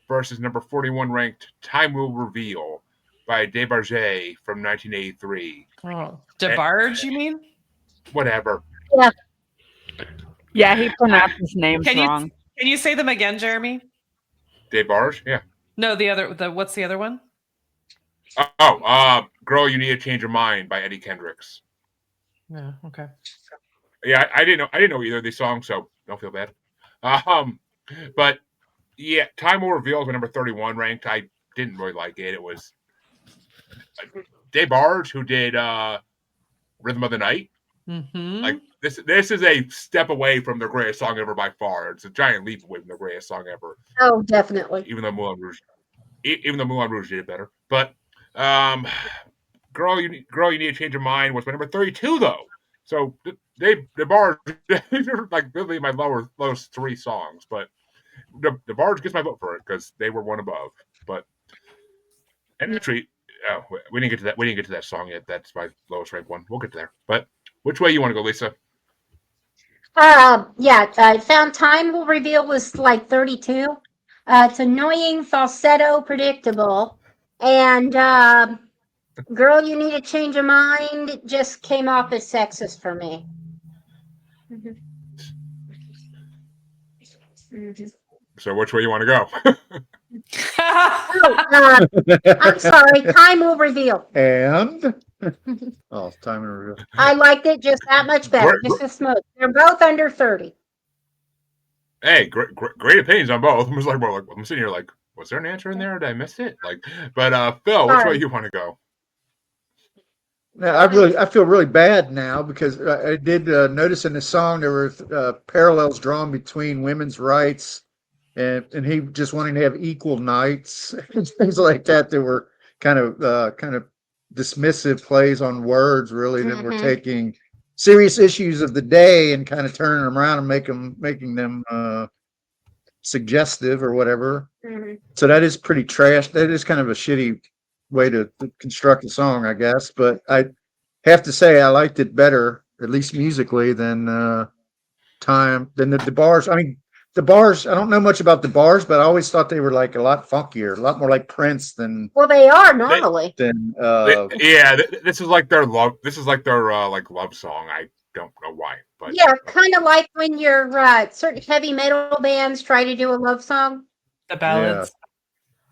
versus number 41 ranked "Time Will Reveal" by DeBarge from 1983. Oh, DeBarge, you mean? Whatever. Yeah. Yeah, he pronounced his names wrong. Can you say them again, Jeremy? DeBarge, yeah. No, what's the other one? "Girl, You Need a Change of Mind" by Eddie Kendricks. Yeah, okay. Yeah, I didn't know either of these songs, so don't feel bad. But yeah, "Time Will Reveal" was number 31 ranked. I didn't really like it. It was DeBarge who did "Rhythm of the Night." Mm-hmm. Like this is a step away from the greatest song ever by far. It's a giant leap away from the greatest song ever. Oh, definitely. Even though Moulin Rouge did it better. But "Girl, You Need a Change of Mind" was my number 32 though. So DeBarge like really my lowest 3 songs, but DeBarge gets my vote for it because they were one above. But and actually, we didn't get to that. We didn't get to that song yet. That's my lowest ranked one. We'll get to there. But which way you want to go, Lisa? Yeah, I found "Time Will Reveal" was like 32. It's annoying, falsetto, predictable, and "Girl, You Need a Change of Mind" just came off as sexist for me. So which way you want to go? I'm sorry. Time will reveal. And time will reveal. I liked it just that much better. Just a smooth. They're both under 30. Hey, great opinions on both. I'm sitting here like, was there an answer in there? Did I miss it? But Phil, which way you want to go? Now, I feel really bad now because I did notice in the song there were parallels drawn between women's rights and he just wanting to have equal nights and things like that. That were kind of dismissive plays on words, really, that were taking serious issues of the day and kind of turning them around and making them suggestive or whatever. So that is pretty trash. That is kind of a shitty way to construct a song, I guess. But I have to say I liked it better, at least musically, than the bars. I mean, the bars, I don't know much about the bars, but I always thought they were like a lot funkier, a lot more like Prince than. Well, they are normally. This is like their love. This is like their love song. I don't know why, but yeah, kind of like when your certain heavy metal bands try to do a love song. The ballads.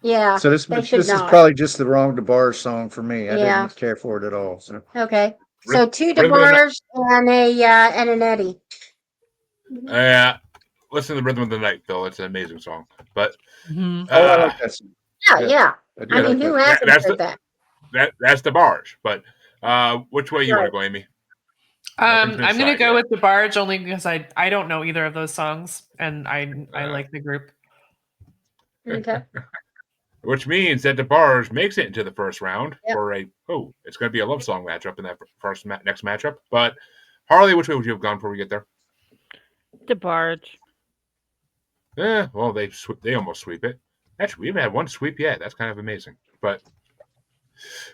Yeah. So this is probably just the wrong DeBarge song for me. I didn't care for it at all. So. Okay. So 2 DeBarge and an Eddie. Listen to the Rhythm of the Night, Phil. It's an amazing song. But I like that song. Yeah. I mean, who hasn't heard that? That's DeBarge. But which way you want to go, Amy? I'm going to go with DeBarge only because I don't know either of those songs, and I like the group. Okay. Which means that DeBarge makes it into the first round for it's going to be a love song matchup in that next matchup. But Harley, which way would you have gone before we get there? DeBarge. Well, they almost sweep it. Actually, we haven't had one sweep yet. That's kind of amazing. But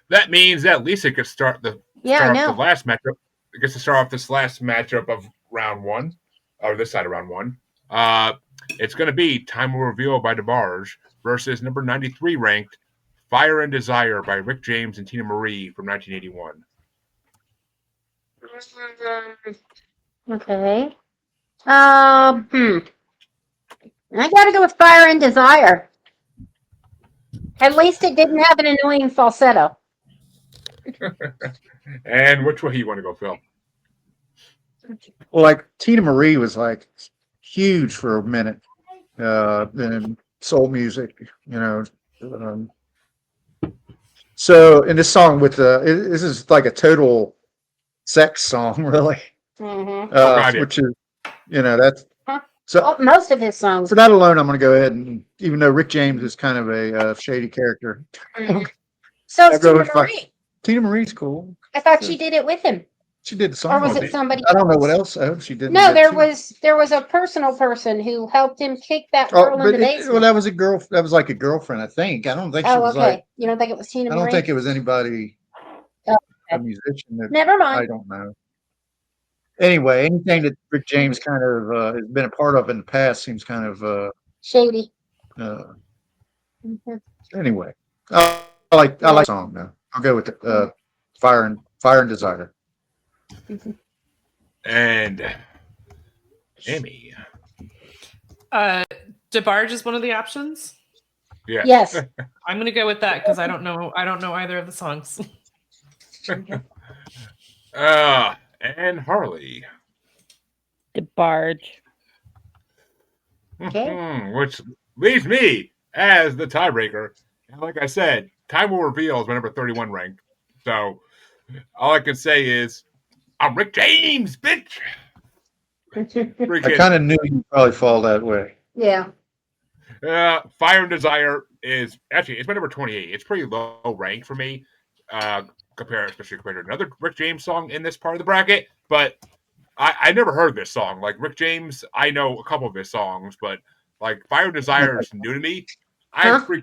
that means that Lisa could start the last matchup. Gets to start off this last matchup of round one, or this side of round one. It's going to be Time Will Reveal by DeBarge versus number 93 ranked Fire and Desire by Rick James and Tina Marie from 1981. Okay. I gotta go with Fire and Desire. At least it didn't have an annoying falsetto. And which way you want to go, Phil? Well, like Tina Marie was like huge for a minute in soul music, so in this song this is like a total sex song, really. Which is, that's so. Most of his songs. For that alone, I'm going to go ahead and, even though Rick James is kind of a shady character. So Tina Marie. Tina Marie's cool. I thought she did it with him. She did the song. Or was it somebody else? I don't know what else. I hope she did. No, there was a personal person who helped him kick that girl in the basement. Well, that was a girl. That was like a girlfriend, I think. I don't think she was like. You don't think it was Tina Marie? I don't think it was anybody. A musician. Never mind. I don't know. Anyway, anything that Rick James kind of has been a part of in the past seems kind of shady. Anyway, I like the song now. I'll go with the Fire and Desire. And Amy. DeBarge is one of the options. Yeah. Yes. I'm going to go with that because I don't know either of the songs. And Harley. DeBarge. Okay. Which leaves me as the tiebreaker. And like I said, Time Will Reveal is my number 31 ranked. So all I can say is, I'm Rick James, bitch. I kind of knew you'd probably fall that way. Yeah. Fire and Desire it's my number 28. It's pretty low ranked for me, especially compared to another Rick James song in this part of the bracket. But I never heard this song. Like Rick James, I know a couple of his songs, but like Fire and Desire is new to me. I actually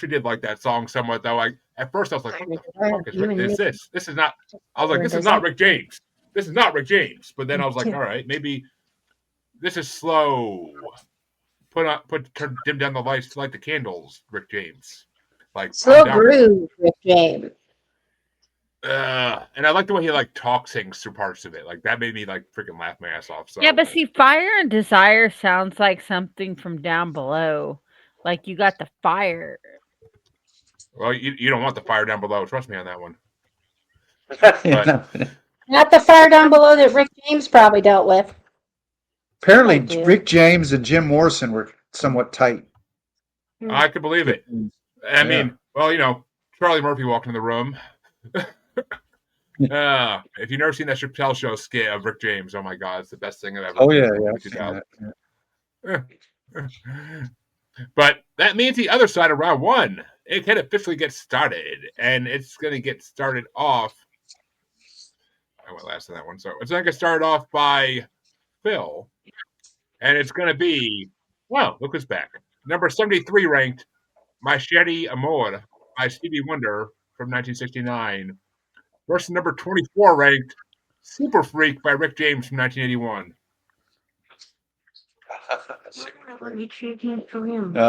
did like that song somewhat though. Like at first I was like, what the fuck is this? This is not. I was like, this is not Rick James. This is not Rick James. But then I was like, all right, maybe this is slow. Dim down the lights, light the candles, Rick James. Like slow groove, Rick James. And I like the way he like sings through parts of it. Like that made me like freaking laugh my ass off. So Yeah, but see, Fire and Desire sounds like something from Down Below. Like you got the fire. Well, you don't want the fire down below. Trust me on that one. Not the fire down below that Rick James probably dealt with. Apparently, Rick James and Jim Morrison were somewhat tight. I could believe it. I mean, well, Charlie Murphy walked in the room. If you've never seen that Chappelle Show skit of Rick James, oh my God, it's the best thing I've ever seen. But that means the other side of round one, it can officially get started, and it's going to get started off. I went last on that one, so it's going to get started off by Phil, and it's going to be, well, look who's back. Number 73 ranked, Machete Amor by Stevie Wonder from 1969. Versus number 24 ranked, Super Freak by Rick James from 1981.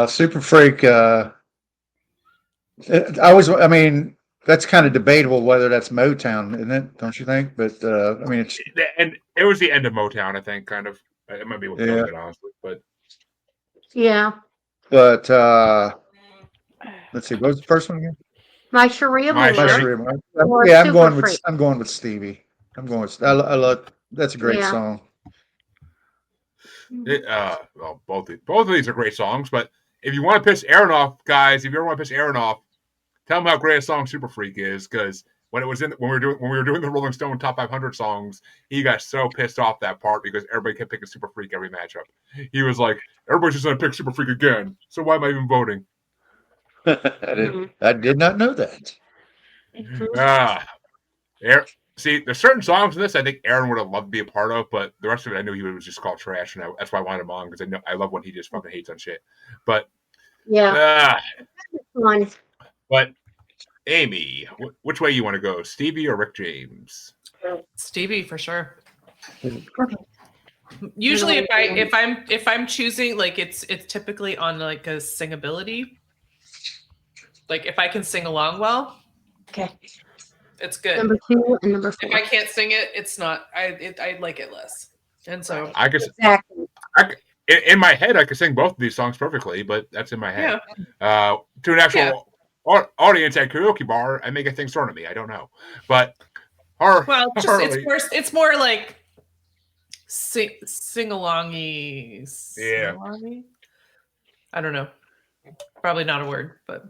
Super Freak. That's kind of debatable whether that's Motown, isn't it? Don't you think? But it's and it was the end of Motown, I think, kind of. It might be what feels it, honestly, but yeah. But let's see, what was the first one again? My Sharia Moore. Yeah, I'm going with Stevie. I'm going with. I love. That's a great song. Well, both of these are great songs, but if you want to piss Aaron off, guys, if you ever want to piss Aaron off, tell him how great a song Super Freak is, because when we were doing the Rolling Stone Top 500 songs, he got so pissed off that part because everybody kept picking Super Freak every matchup. He was like, everybody's just going to pick Super Freak again, so why am I even voting? I did not know that. See, there's certain songs in this I think Aaron would have loved to be a part of, but the rest of it I knew he was just called trash, and that's why I wanted him on, because I love when he just fucking hates on shit. But but Amy, which way you want to go, Stevie or Rick James? Stevie for sure. Usually, if I'm choosing, like it's typically on like a singability. Like if I can sing along well, it's good. Number 2 and number 4. If I can't sing it, it's not. I like it less, and so I guess in my head I could sing both of these songs perfectly, but that's in my head. To an actual audience at karaoke bar, I make a thing sort of me. I don't know, but it's more like sing alongy. Yeah. I don't know. Probably not a word, but.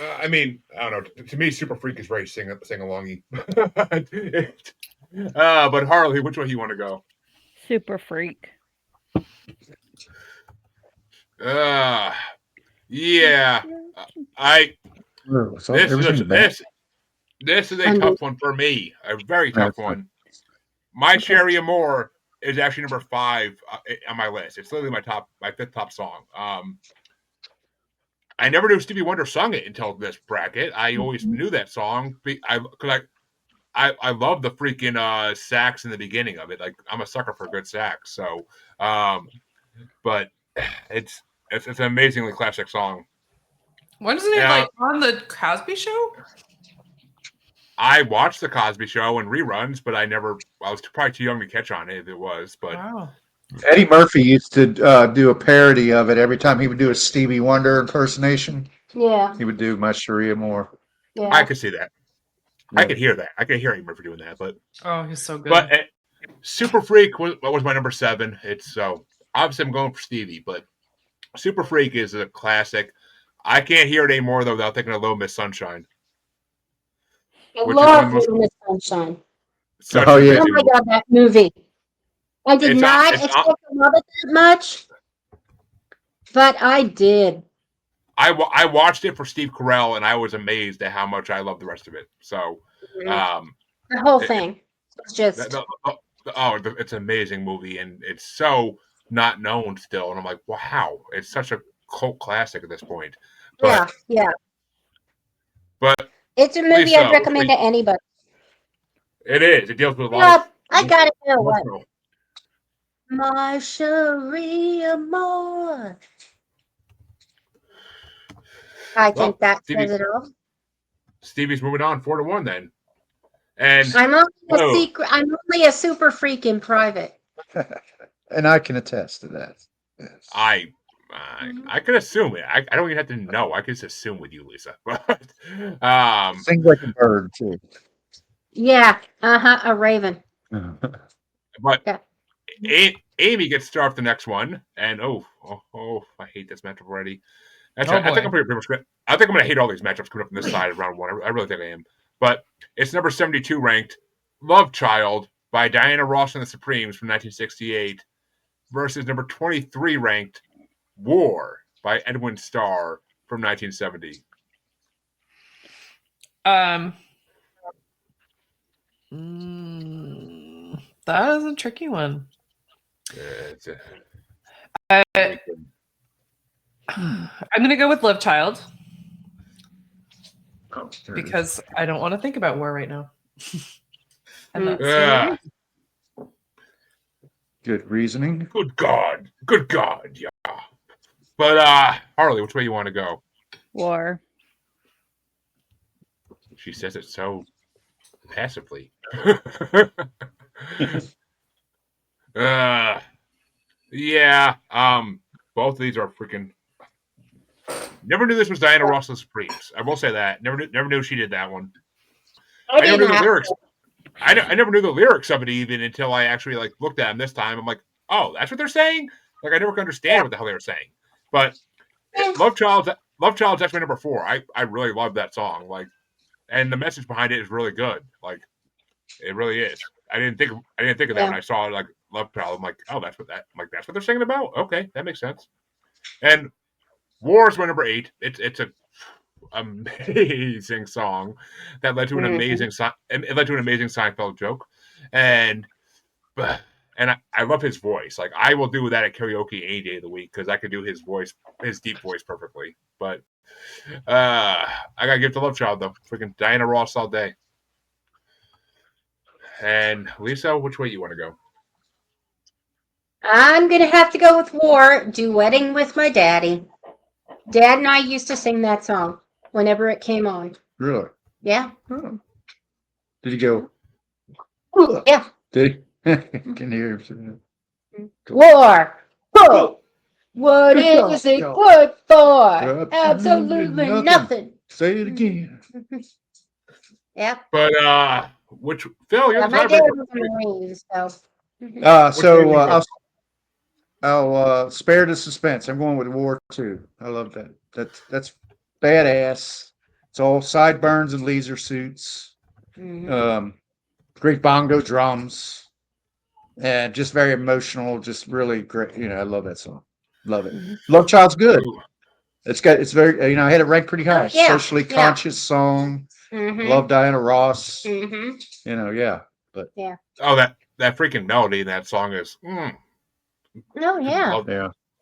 I don't know. To me, Super Freak is very sing alongy. But Harley, which way you want to go? Super Freak. Yeah. This is a tough one for me. A very tough one. My Sherry Amore is actually number 5 on my list. It's literally my 5th top song. I never knew Stevie Wonder sung it until this bracket. I always knew that song because I love the freaking sax in the beginning of it. Like I'm a sucker for good sax. So, but it's an amazingly classic song. Wasn't it like on the Cosby Show? I watched the Cosby Show and reruns, but I was probably too young to catch on it if it was. But wow. Eddie Murphy used to do a parody of it every time he would do a Stevie Wonder impersonation. Yeah. He would do My Sharia Moore. Yeah. I could see that. Yeah. I could hear that. I could hear Eddie Murphy doing that. But he's so good. But Super Freak was my number 7. It's obviously I'm going for Stevie, but Super Freak is a classic. I can't hear it anymore though without thinking of Little Miss Sunshine. I love Little Miss Sunshine. Oh my God, that movie. I did not expect to love it that much, but I did. I watched it for Steve Carell, and I was amazed at how much I love the rest of it. So, the whole thing. It's just it's an amazing movie, and it's so not known still. And I'm like, wow, it's such a cult classic at this point. But, yeah. But it's a movie I'd recommend to anybody. It is. It deals with a lot. I gotta know what. My Sharia Moore. I think that says it all. Stevie's moving on 4-1 then. And I'm only a secret. I'm only a super freak in private. And I can attest to that. Yes. I can assume it. I don't even have to know. I can just assume with you, Lisa. But Sings like a bird too. Yeah. A raven. but Yeah. Amy gets to start the next one, and I hate this matchup already. That's right. I think I'm pretty much. I think I'm going to hate all these matchups coming up on this side of round one. I really think I am. But it's number 72 ranked, "Love Child" by Diana Ross and the Supremes from 1968, versus number 23 ranked, "War" by Edwin Starr from 1970. That is a tricky one. I'm going to go with "Love Child" because I don't want to think about war right now. And that's the good reasoning. Good God, yeah. But Harley, which way you want to go? War. She says it so passively. Yeah. Both of these are freaking. Never knew this was Diana Ross and the Supremes. I will say that. Never knew she did that one. I never knew the lyrics. I never knew the lyrics of it even until I actually looked at them this time. I'm like, oh, that's what they're saying. I never could understand what the hell they were saying. But Love Child's actually number 4. I really love that song. And the message behind it is really good. It really is. I didn't think of that when I saw Love Child. I'm like, oh, that's what they're singing about. Okay, that makes sense. And War is my number 8. It's a amazing song that led to an amazing Seinfeld joke, and I love his voice. I will do that at karaoke any day of the week because I can do his deep voice perfectly. But I gotta give it to Love Child though. Freaking Diana Ross all day. And Lisa, which way you want to go? I'm gonna have to go with War, duetting with my daddy. Dad and I used to sing that song whenever it came on. Really? Yeah. Oh. Did he go? Yeah. Did he? Can hear him. War. Oh. What is it good for? Absolutely nothing. Say it again. Yeah. But which Phil? You're the my dad tiebreaker. was a Marine, so. I'll spare the suspense. I'm going with War 2. I love that. That's badass. It's all sideburns and laser suits. Great bongo drums, and just very emotional. Just really great. I love that song. Love it. Love Child's good. It's very. I had it ranked pretty high. Socially conscious song. Love Diana Ross. Yeah. But oh, that freaking melody in that song is. Oh yeah.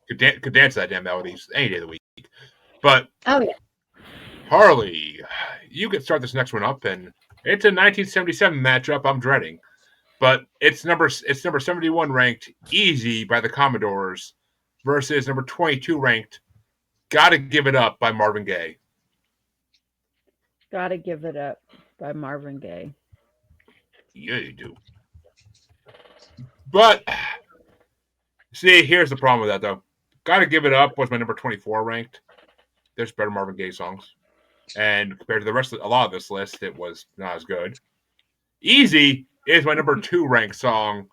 Could dance that damn melodies any day of the week. But Harley, you could start this next one up, and it's a 1977 matchup I'm dreading. But it's number 71 ranked, "Easy" by the Commodores versus number 22 ranked, "Gotta Give It Up" by Marvin Gaye. Gotta Give It Up by Marvin Gaye. Yeah, you do. But see, here's the problem with that though. "Gotta Give It Up" was my number 24 ranked. There's better Marvin Gaye songs. And compared to the rest of a lot of this list, it was not as good. "Easy" is my number 2 ranked song.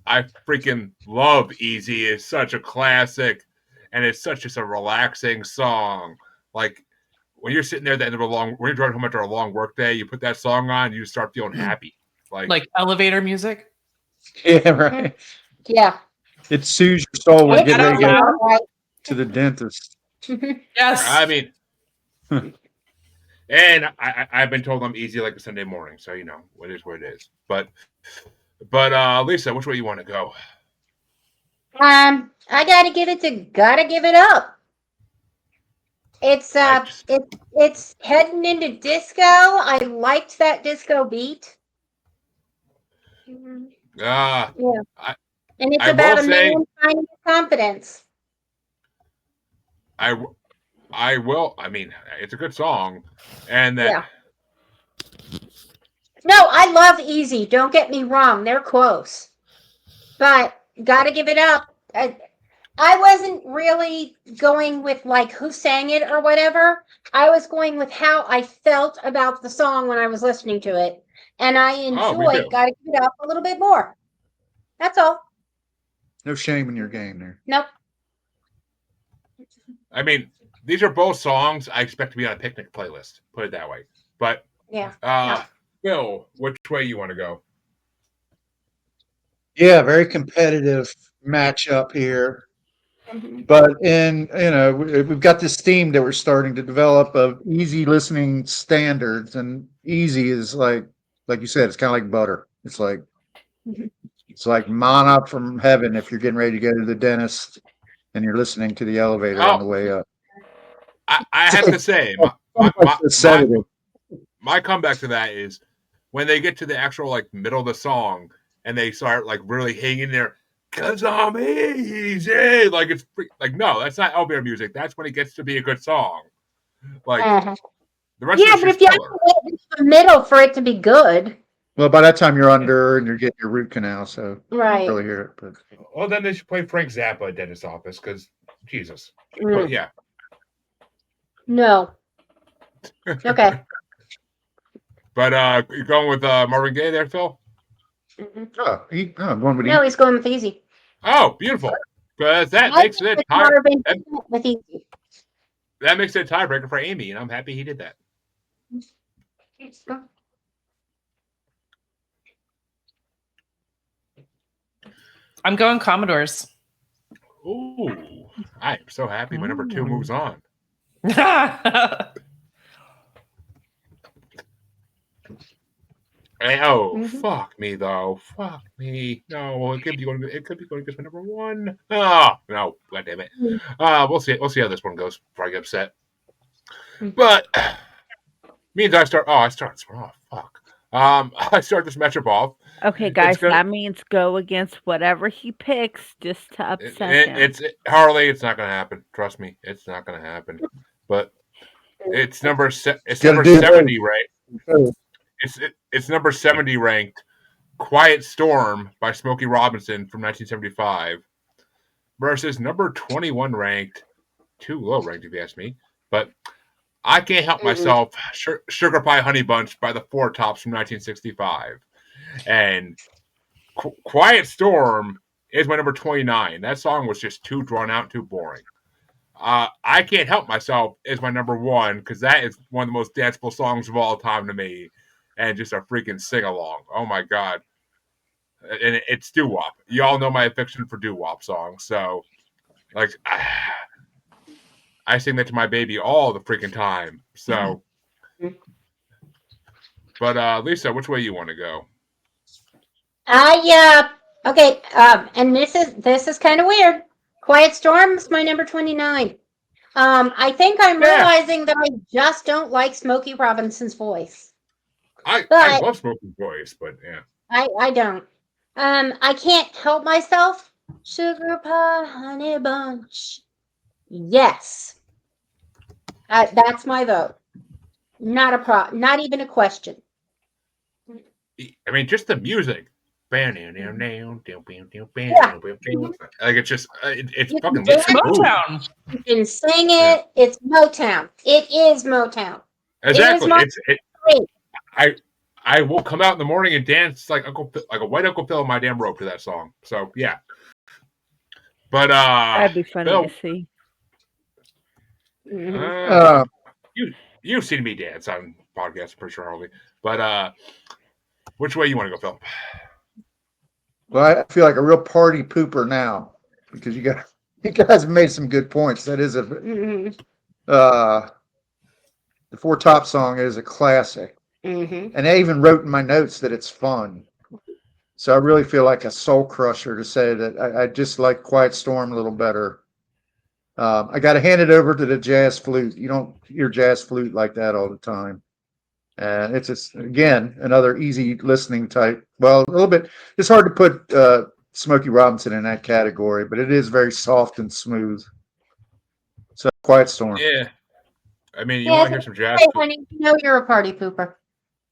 I freaking love "Easy." It's such a classic, and it's such just a relaxing song. When you're sitting there at the end of when you're driving home after a long work day, you put that song on, you start feeling happy. Like elevator music. Yeah, right. Yeah. It soothes your soul when you get ready to go to the dentist. Yes. I mean, and I've been told I'm easy like a Sunday morning, so it is what it is. But Lisa, which way you want to go? I gotta give it up. It's it's heading into disco. I liked that disco beat. Yeah. And it's about a man finding confidence. I will. I mean, it's a good song, and that No, I love Easy. Don't get me wrong. They're close. But gotta give it up. I wasn't really going with like who sang it or whatever. I was going with how I felt about the song when I was listening to it. And I enjoyed Gotta Give It Up a little bit more. That's all. No shame in your game there. Nope. I mean, these are both songs I expect to be on a picnic playlist. Put it that way. But yeah. Phil, which way you want to go? Yeah, very competitive matchup here. But we've got this theme that we're starting to develop of easy listening standards, and easy is like you said, it's kind of like butter. It's like manna from heaven if you're getting ready to go to the dentist and you're listening to the elevator on the way up. I have to say, my comeback to that is when they get to the actual like middle of the song and they start like really hanging there. 'Cause I'm easy. Like it's like no, that's not elevator music. That's when it gets to be a good song. Like the rest of but if you have to wait in the middle for it to be good. Well, by that time you're under and you're getting your root canal, so right. you really hear it. But well, then they should play Frank Zappa at dentist's office because Jesus. But yeah. No. Okay. But you're going with Marvin Gaye there, Phil? One with he's going with Easy. Oh, beautiful. Because that makes it that makes it a tiebreaker for Amy, and I'm happy he did that. I'm going Commodores. Ooh, I am so happy when number 2 moves on. Fuck me though. Fuck me. No, it could be going against my number 1. Oh no, god damn it. We'll see how this one goes before I get upset. But means I start. Oh, fuck. I start this matchup off. Okay, guys, that means go against whatever he picks just to upset him. It's Harley. It's not going to happen. Trust me, it's not going to happen. But it's number 70 ranked. It's number 70 ranked. Quiet Storm by Smokey Robinson from 1975 versus number 21 ranked, too low ranked if you ask me. But I Can't Help Myself, Sugar Pie Honey Bunch by the Four Tops from 1965. And Quiet Storm is my number 29. That song was just too drawn out, too boring. I Can't Help Myself is my number 1 because that is one of the most danceable songs of all time to me. And just a freaking sing-along. Oh, my God. And it's doo-wop. You all know my affection for doo-wop songs. So, like, I sing that to my baby all the freaking time. So, but Lisa, which way you want to go? Okay. And this is kind of weird. Quiet Storm is my number 29. I think I'm realizing that I just don't like Smokey Robinson's voice. I love Smokey's voice, but yeah. I don't. I Can't Help Myself. Sugar Pie Honey Bunch. Yes. That's my vote. Not even a question. I mean, just the music. Like it's just it's fucking Motown. You can sing it. Yeah. It's Motown. It is Motown. Exactly. I will come out in the morning and dance like a white Uncle Phil on my damn rope to that song. So yeah. But that'd be funny Phil, to see. You've seen me dance on podcasts, I'm pretty sure, Harley. But which way you want to go, Phil? Well, I feel like a real party pooper now because you guys have made some good points. That is the Four Top song is a classic. And I even wrote in my notes that it's fun. So I really feel like a soul crusher to say that I just like Quiet Storm a little better. I got to hand it over to the jazz flute. You don't hear jazz flute like that all the time. And it's just, again, another easy listening type. Well, a little bit. It's hard to put Smokey Robinson in that category, but it is very soft and smooth. So Quiet Storm. Yeah. I mean, you want to hear some jazz? Honey, you know you're a party pooper.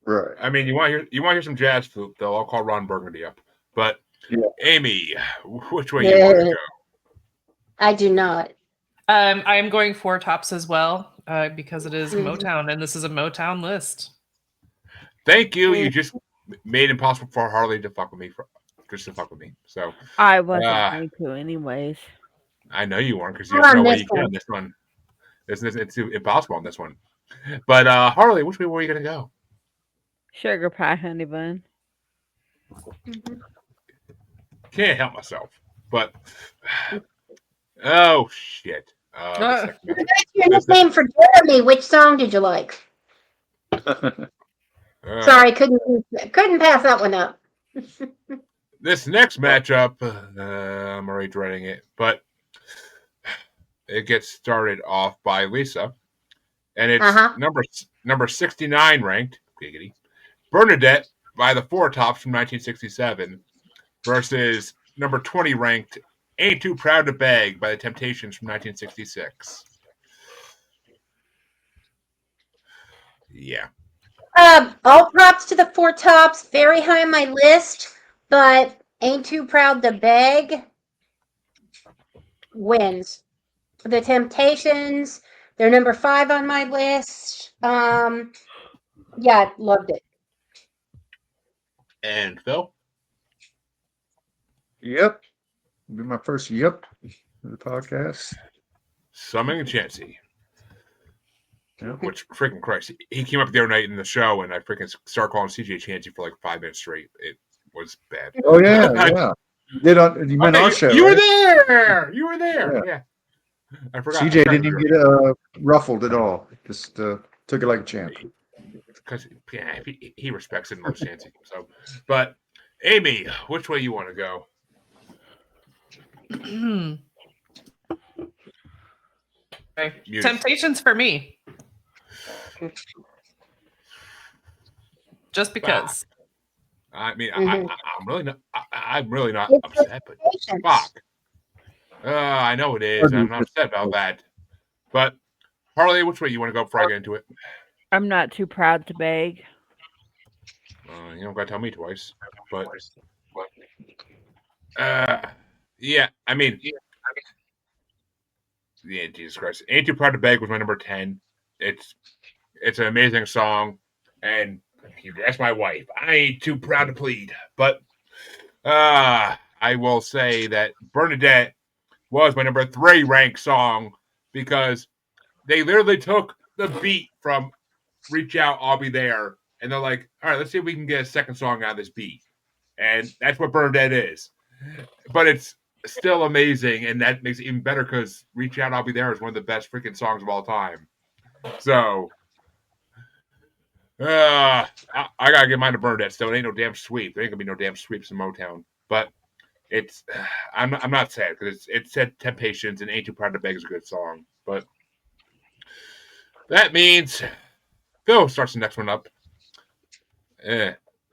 Right. I mean, you want to hear some jazz flute, though. I'll call Ron Burgundy up. But Amy, which way you want to go? I do not. I am going Four Tops as well because it is Motown, and this is a Motown list. Thank you. You just made it impossible for Harley to fuck with me. Just to fuck with me. So I wasn't going to, anyways. I know you weren't because there's no way you can on this one. It's impossible on this one. But Harley, which way were you going to go? Sugar Pie Honey Bun. Can't help myself. But oh shit. That's your nickname for Jeremy. Which song did you like? Sorry, couldn't pass that one up. This next matchup, I'm already dreading it, but it gets started off by Lisa, and it's number 69 ranked, giggity, Bernadette by the Four Tops from 1967 versus number 20 ranked Ain't Too Proud to Beg by the Temptations from 1966. Yeah. All props to the Four Tops, very high on my list, but Ain't Too Proud to Beg wins. The Temptations, they're number 5 on my list. Yeah, loved it. And Phil? Yep. It'll be my first yep for the podcast. Summing and Chancey. Yep. Which, freaking Christ, he came up the other night in the show, and I freaking started calling CJ Chancey for like 5 minutes straight. It was bad. Oh, yeah. You meant our show. You were there. You were there. Yeah. I forgot. CJ didn't even get ruffled at all. Just took it like a champ. Because he respects it and loves Chancey. So, but Amy, which way you want to go? Okay. Temptations for me. Just because. I mean, I'm really not upset, but fuck. I know it is. I'm not upset about that. But Harley, which way you want to go before I get into it? I'm not too proud to beg. You don't got to tell me twice. But yeah, I mean, yeah, Jesus Christ, Ain't Too Proud to Beg was my number 10. It's an amazing song, and you ask my wife, I ain't too proud to plead. But I will say that Bernadette was my number 3 ranked song because they literally took the beat from Reach Out, I'll Be There, and they're like, all right, let's see if we can get a second song out of this beat. And that's what Bernadette is. But it's still amazing, and that makes it even better because Reach Out, I'll Be There is one of the best freaking songs of all time. So, I gotta get mine to Bernadette still. It ain't no damn sweep. There ain't gonna be no damn sweeps in Motown. But it's, I'm not sad because it said Temptations and Ain't Too Proud to Beg is a good song. But that means Phil starts the next one up.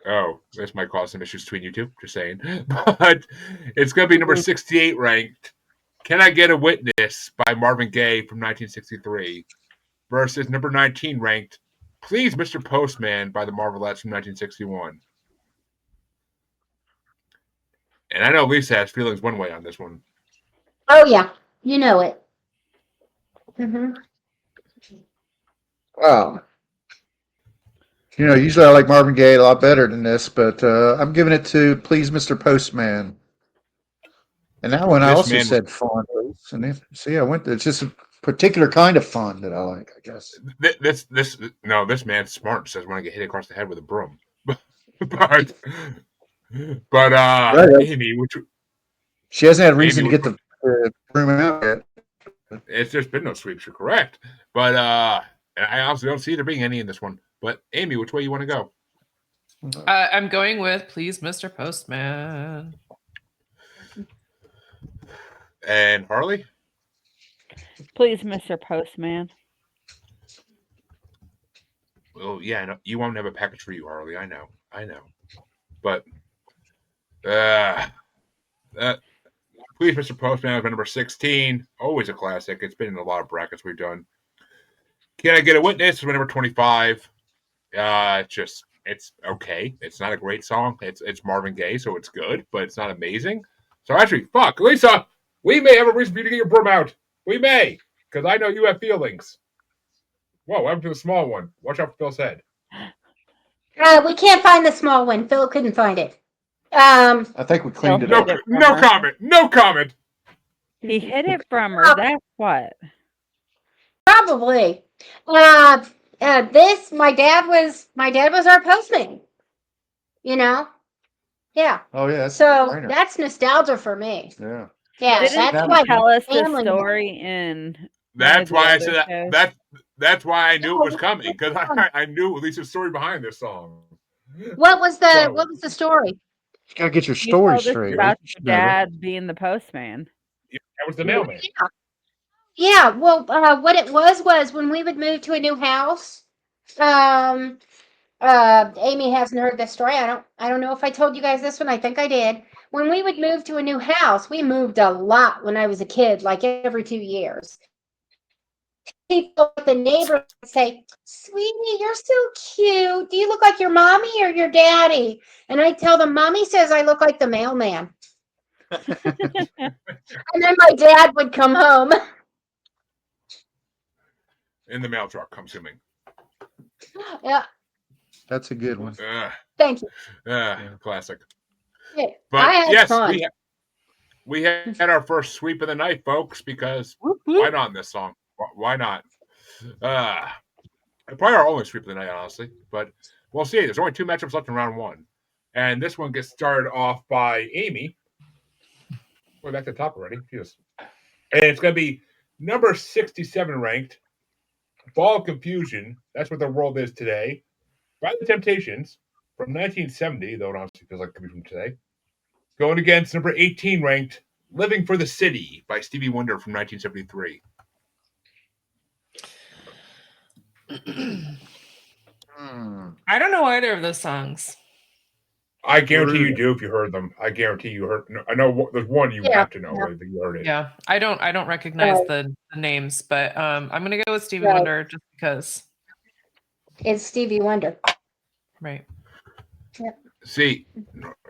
Oh, this might cause some issues between you two. Just saying. But it's going to be number 68 ranked. Can I Get a Witness by Marvin Gaye from 1963 versus number 19 ranked Please Mr. Postman by the Marvelettes from 1961. And I know Lisa has feelings one way on this one. Oh, yeah. You know it. Wow. Usually I like Marvin Gaye a lot better than this, but I'm giving it to Please Mr. Postman. And that one I also said fun. And see, it's just a particular kind of fun that I like, I guess. This man's smart. Says when I get hit across the head with a broom. but Amy, she hasn't had reason to get the broom out yet. It's just been no sweeps. You're correct. But I also don't see there being any in this one. But Amy, which way you want to go? I'm going with Please, Mr. Postman. And Harley? Please, Mr. Postman. Well, yeah, no, you won't have a package for you, Harley. I know. But Please, Mr. Postman is number 16. Always a classic. It's been in a lot of brackets we've done. Can I Get a Witness is number 25. It's just It's okay. It's not a great song. It's Marvin Gaye, so it's good, but it's not amazing. So actually, fuck, Lisa, we may have a reason for you to get your broom out. We may, because I know you have feelings. Whoa, what happened to the small one? Watch out for Phil's head. We can't find the small one. Phil couldn't find it. I think we cleaned it up. No comment. No comment. He hid it from her. That's what. Probably. This my dad was our postman. You know. Yeah. Oh yeah. So that's nostalgia for me. Yeah. Yeah. Didn't That's you why tell us the family- story in? That's why I said shows? that's why I knew it was coming, because I knew at least the story behind this song. What was the story? You gotta get your You story told us straight. about your dad being the postman. That was the mailman. Yeah. Well, what it was when we would move to a new house. Amy hasn't heard this story. I don't know if I told you guys this one. I think I did. When we would move to a new house, we moved a lot when I was a kid, like every 2 years. People at the neighbor would say, "Sweetie, you're so cute. Do you look like your mommy or your daddy?" And I tell them, "Mommy says I look like the mailman." And then my dad would come home. In the mail truck, I'm assuming. Yeah. That's a good one. Thank you. Classic. Yeah, but yes, fun. we had our first sweep of the night, folks, because why not in this song? Why not? Probably our only sweep of the night, honestly. But we'll see. There's only 2 matchups left in round 1. And this one gets started off by Amy. We're back to the top already. Jesus. And it's going to be number 67 ranked, Ball of Confusion. That's what the world is today. By the Temptations from 1970, though it honestly feels like it could be from today. Going against number 18 ranked, Living for the City by Stevie Wonder from 1973. I don't know either of those songs. I guarantee you do if you heard them. I guarantee you heard. I know there's one you have to know. Yeah. Right, that you heard it. Yeah, I don't recognize the names, but I'm gonna go with Stevie Wonder just because it's Stevie Wonder. Right. Yep. See,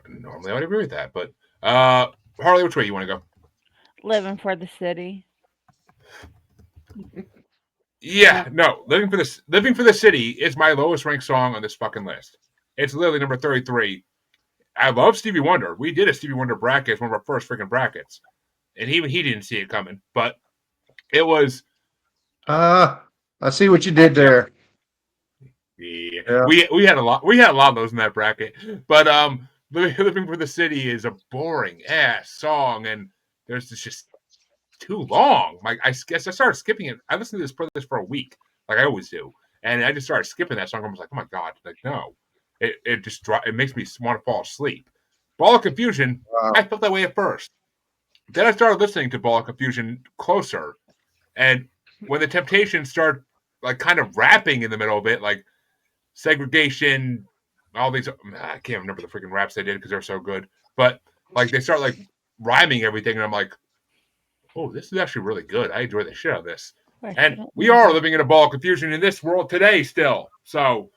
normally I would agree with that, but Harley, which way you want to go? Living for the City. Yeah, no. Living for the City is my lowest ranked song on this fucking list. It's literally number 33. I love Stevie Wonder. We did a Stevie Wonder bracket. It's one of our first freaking brackets. And even he didn't see it coming. But it was... I see what you did there. Yeah. We had a lot of those in that bracket. But Living for the City is a boring ass song, and there's just too long. Like I guess I started skipping it. I listened to this for a week, like I always do. And I just started skipping that song. I was like, oh my God, like no. It just it makes me want to fall asleep. Ball of Confusion, wow. I felt that way at first. Then I started listening to Ball of Confusion closer. And when the Temptations start like kind of rapping in the middle of it, like segregation, all these, I can't remember the freaking raps they did because they're so good. But like they start like rhyming everything, and I'm like, oh, this is actually really good. I enjoy the shit out of this. And we are living in a Ball of Confusion in this world today still. So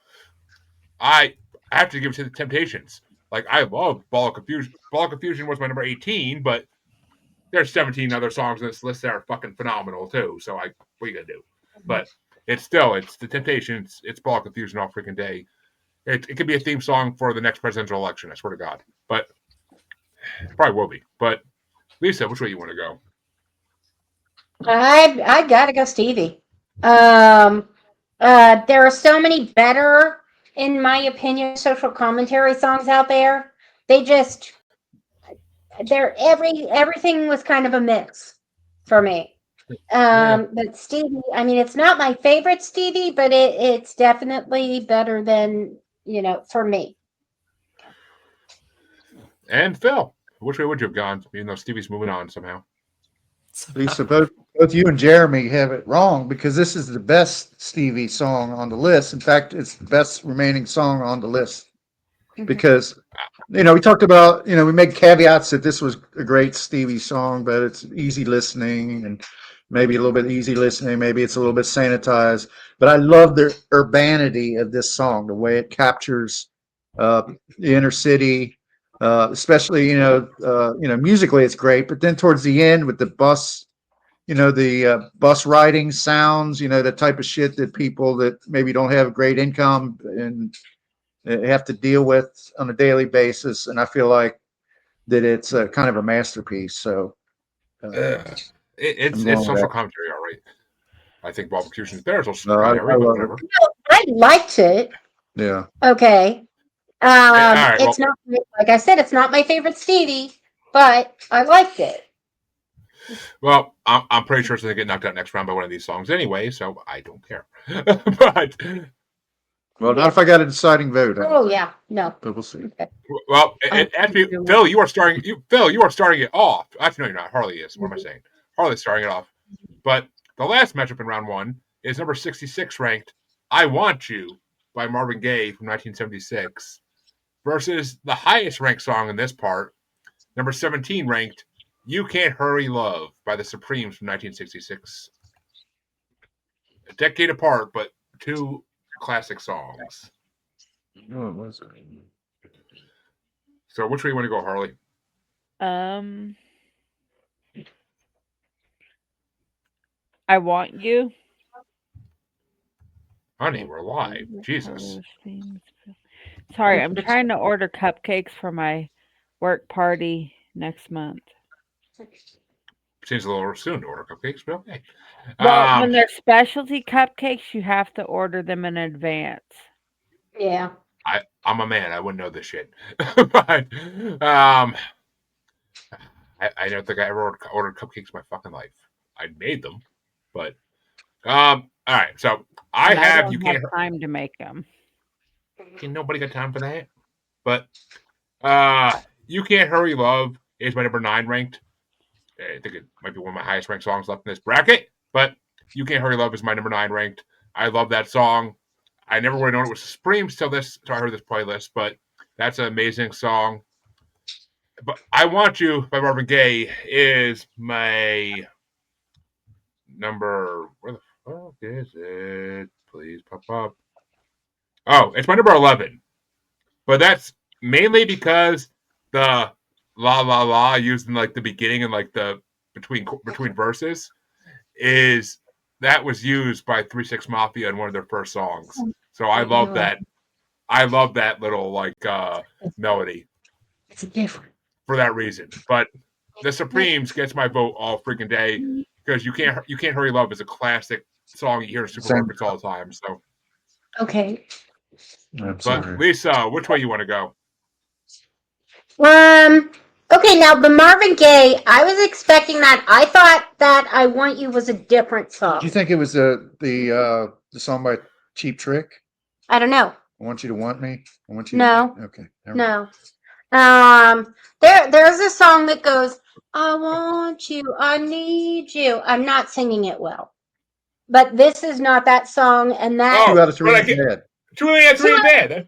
I have to give it to the Temptations. Like, I love Ball of Confusion. Ball of Confusion was my number 18, but there's 17 other songs on this list that are fucking phenomenal, too. So, what are you going to do? But it's the Temptations. It's Ball of Confusion all freaking day. It could be a theme song for the next presidential election, I swear to God. But it probably will be. But, Lisa, which way you want to go? I got to go Stevie. There are so many better, in my opinion, social commentary songs out there. Everything was kind of a mix for me. But Stevie, I mean, it's not my favorite Stevie, but it's definitely better than, for me. And Phil, which way would you have gone, even though Stevie's moving on somehow? Lisa, both you and Jeremy have it wrong, because this is the best Stevie song on the list. In fact, it's the best remaining song on the list. Because, we talked about, we made caveats that this was a great Stevie song, but it's easy listening and maybe a little bit easy listening, maybe it's a little bit sanitized, but I love the urbanity of this song, the way it captures the inner city, especially musically it's great, but then towards the end with the bus, the bus riding sounds, the type of shit that people that maybe don't have great income and have to deal with on a daily basis, and I feel like that it's a kind of a masterpiece. So it's social commentary, all right. I think Bob Cushion's better social commentary, but whatever. I liked it. Yeah. Okay. Right, it's not, like I said, it's not my favorite Stevie, but I liked it. Well, I'm pretty sure it's going to get knocked out next round by one of these songs anyway, so I don't care. But well, not if I got a deciding vote. Oh yeah, no. But we'll see. Okay. Well, actually, Phil, you are starting. Phil, you are starting it off. Actually, no, you're not. Harley is. What am I saying? Harley's starting it off. But the last matchup in round one is number 66 ranked "I Want You" by Marvin Gaye from 1976 versus the highest ranked song in this part, number 17 ranked "You Can't Hurry Love" by the Supremes from 1966. A decade apart, but two classic songs. No, it was. So which way you want to go, Harley? I Want You. Honey, we're live. Jesus. Sorry, I'm trying to order cupcakes for my work party next month. Seems a little soon to order cupcakes, but okay. Well, when they're specialty cupcakes, you have to order them in advance. Yeah. I'm a man. I wouldn't know this shit. But I don't think I ever ordered cupcakes in my fucking life. I made them, but all right. So I have. You can't have time to make them. Nobody got time for that. But "You Can't Hurry Love" is my number 9 ranked. I think it might be one of my highest ranked songs left in this bracket. But "You Can't Hurry Love" is my number 9 ranked. I love that song. I never would have known it was Supremes till I heard this playlist, but that's an amazing song. But "I Want You" by Marvin Gaye is my number. Where the fuck is it? Please pop up. Oh, it's my number 11. But that's mainly because the "la la la" used in like the beginning and like the between verses was used by 3 6 Mafia in one of their first songs. So I love that. I love that little like melody. It's different for that reason. But the Supremes gets my vote all freaking day because "You Can't Hurry Love" is a classic song you hear in supermarkets all the time. So okay. But Lisa, which way you want to go? Okay, now the Marvin Gaye, I was expecting that. I thought that "I Want You" was a different song. Do you think it was the song by Cheap Trick? I don't know. I Want You to Want Me? I Want You No. to... Okay. No. There's a song that goes, "I want you, I need you." I'm not singing it well. But this is not that song, and that 2 out of 3 is bad. 2 out of 3 is bad. That's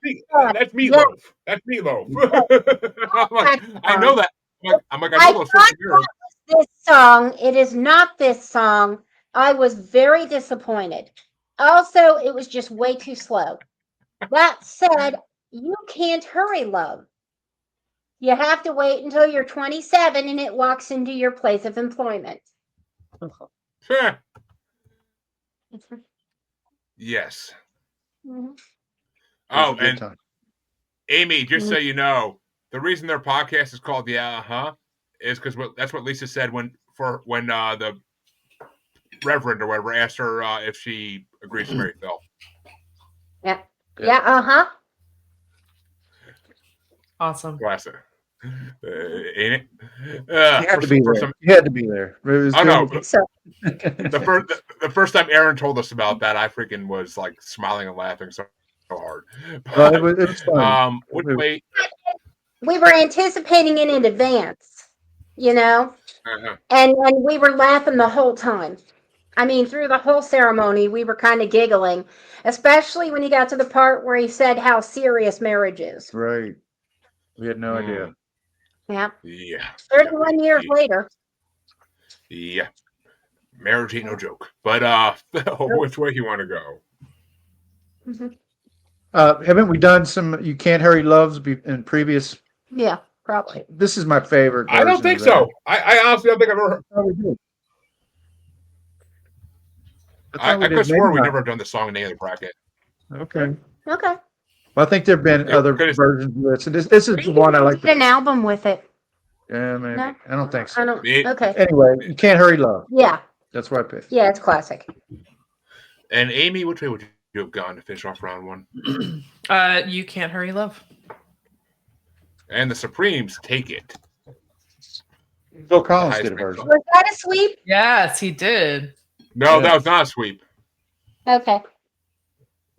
Meatloaf. That's Meatloaf. I know that. I know those first lyrics. This song. It is not this song. I was very disappointed. Also, it was just way too slow. That said, "You Can't Hurry Love." You have to wait until you're 27 and it walks into your place of employment. Sure. Yes. Mm-hmm. Oh, and time. Amy, just so you know, the reason their podcast is called "Yeah, is because that's what Lisa said when the Reverend or whatever asked her if she agrees to marry Phil. Yeah. Yeah. Awesome. Classic. Ain't it? You had to be there. You had to be there. Oh no! The first time Aaron told us about that, I freaking was like smiling and laughing so hard. But, it was fun. Which way? We were anticipating it in advance, and we were laughing the whole time. I mean, through the whole ceremony, we were kind of giggling, especially when he got to the part where he said how serious marriage is. Right. We had no idea. Yeah. Yeah. 31 years later. Yeah. Marriage ain't no joke. But which way you want to go? Haven't we done some You Can't Hurry Loves in previous? Yeah, probably. This is my favorite I don't think so. I honestly don't think I've ever. I could swear we've never done the song in any other bracket. Okay. Okay. Well, I think there have been other versions of this, and this is the one I like. An album with it. Yeah, maybe. No? I don't think so. I don't. Okay. Anyway, You Can't Hurry Love. Yeah. That's what I picked. Yeah, it's classic. And Amy, which way would you have gone to finish off round one? You Can't Hurry Love. And the Supremes take it. Phil Collins did a version. Was that a sweep? Yes, he did. No, that was not a sweep. Okay.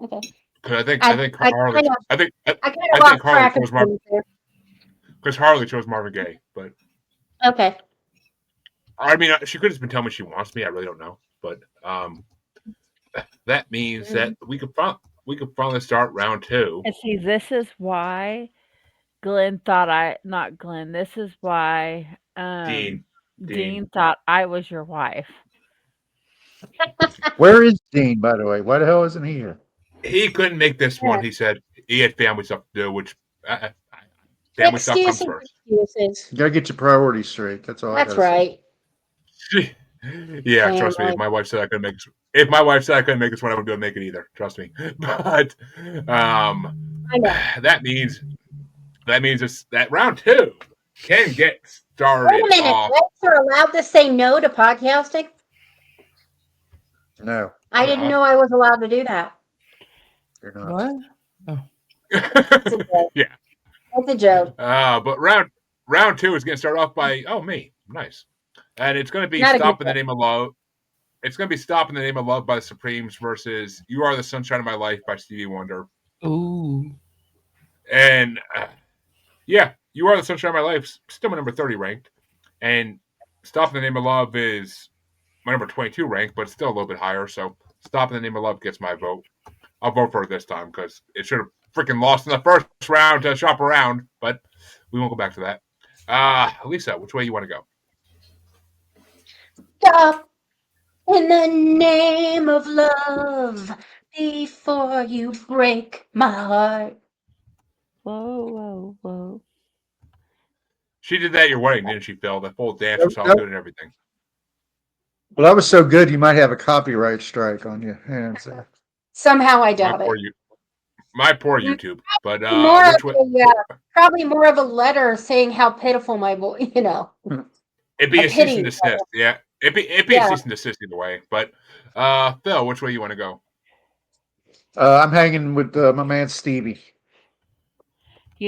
Okay. Because I think Harley chose Marvin. Because Harley chose Marvin Gaye, but okay. I mean, she could have been telling me she wants me. I really don't know, but that means that we could finally start round two. And see, this is why Glenn thought not Glenn. This is why Dean thought I was your wife. Where is Dean, by the way? Why the hell isn't he here? He couldn't make this one. He said he had family stuff to do, which family stuff comes first. Excuses. You gotta get your priorities straight. That's all. That's right. Yeah, trust me. If my wife said I couldn't make this, one, I wouldn't be able to make it either. Trust me. But that means that round two can get started. Wait a minute. Folks are allowed to say no to podcasting? No. I didn't know I was allowed to do that. You're not. What? Oh. Yeah. That's a joke. But round two is going to start off by me. Nice. And it's going to be Stop in the Name of Love. It's going to be Stop in the Name of Love by the Supremes versus You Are the Sunshine of My Life by Stevie Wonder. Ooh. And You Are the Sunshine of My Life, still my number 30 ranked. And Stop in the Name of Love is my number 22 ranked, but it's still a little bit higher. So Stop in the Name of Love gets my vote. I'll vote for it this time because it should have freaking lost in the first round to Shop Around, but we won't go back to that. Lisa, which way you want to go? Stop in the name of love before you break my heart. Whoa, whoa, whoa. She did that at your wedding, didn't she, Phil? That full dance was all good and everything. Well, that was so good, you might have a copyright strike on your hands there. Somehow I doubt it. My poor YouTube. But probably more of a letter saying how pitiful my voice, It'd be a cease and desist. Yeah. It'd be a cease and desist either way. But Phil, which way you want to go? I'm hanging with my man Stevie.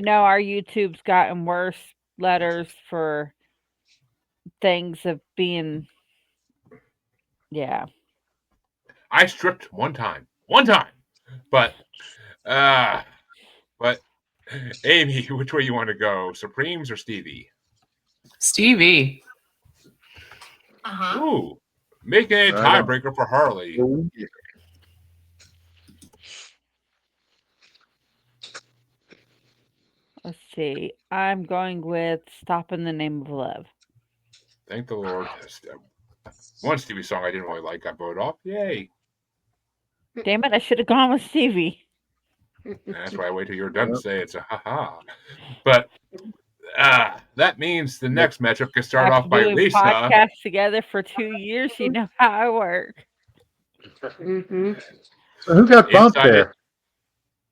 Our YouTube's gotten worse letters for things of being. Yeah. I stripped one time. But Amy, which way you want to go? Supremes or Stevie? Stevie. Ooh. Making a tiebreaker for Harley. Let's see. I'm going with Stop in the Name of Love. Thank the Lord. One Stevie song I didn't really like got voted off. Yay. Damn it, I should have gone with Stevie. That's why I wait till you're done to say it's a ha-ha. But that means the next matchup can start off by Lisa. Podcast together for 2 years. You know how I work. Mm-hmm. So who got bumped there?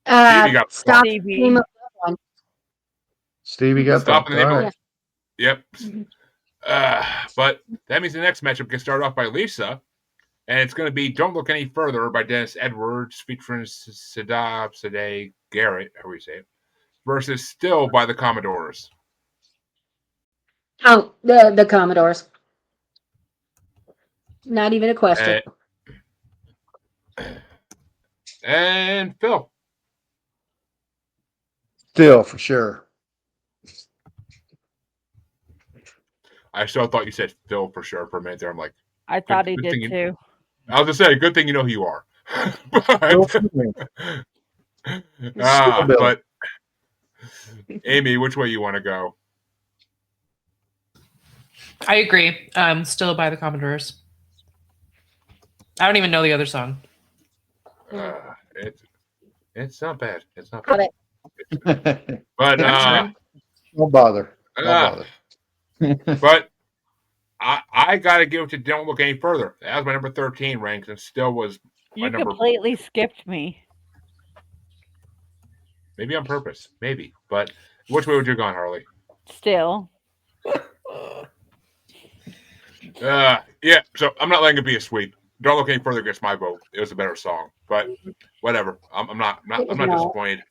Stevie got Stop. Stevie got Stop bumped. In the name of, yep. But that means the next matchup can start off by Lisa. And it's going to be Don't Look Any Further by Dennis Edwards, featuring Sade Garrett, how we say it, versus Still by the Commodores. Oh, the Commodores. Not even a question. And Phil. Still, for sure. I still thought you said Phil for sure for a minute there. I'm like, I thought he did too. I was just saying, good thing you know who you are. But Amy, which way you want to go? I agree. Still by the Commodores. I don't even know the other song. It's not bad. It's not bad. But don't bother. Don't bother. But I gotta give it to Don't Look Any Further. That was my number 13 ranked, and still was my number. You completely skipped me. Maybe on purpose, maybe. But which way would you have gone, Harley? Still. Yeah. So I'm not letting it be a sweep. Don't Look Any Further gets my vote. It was a better song, but whatever. I'm not disappointed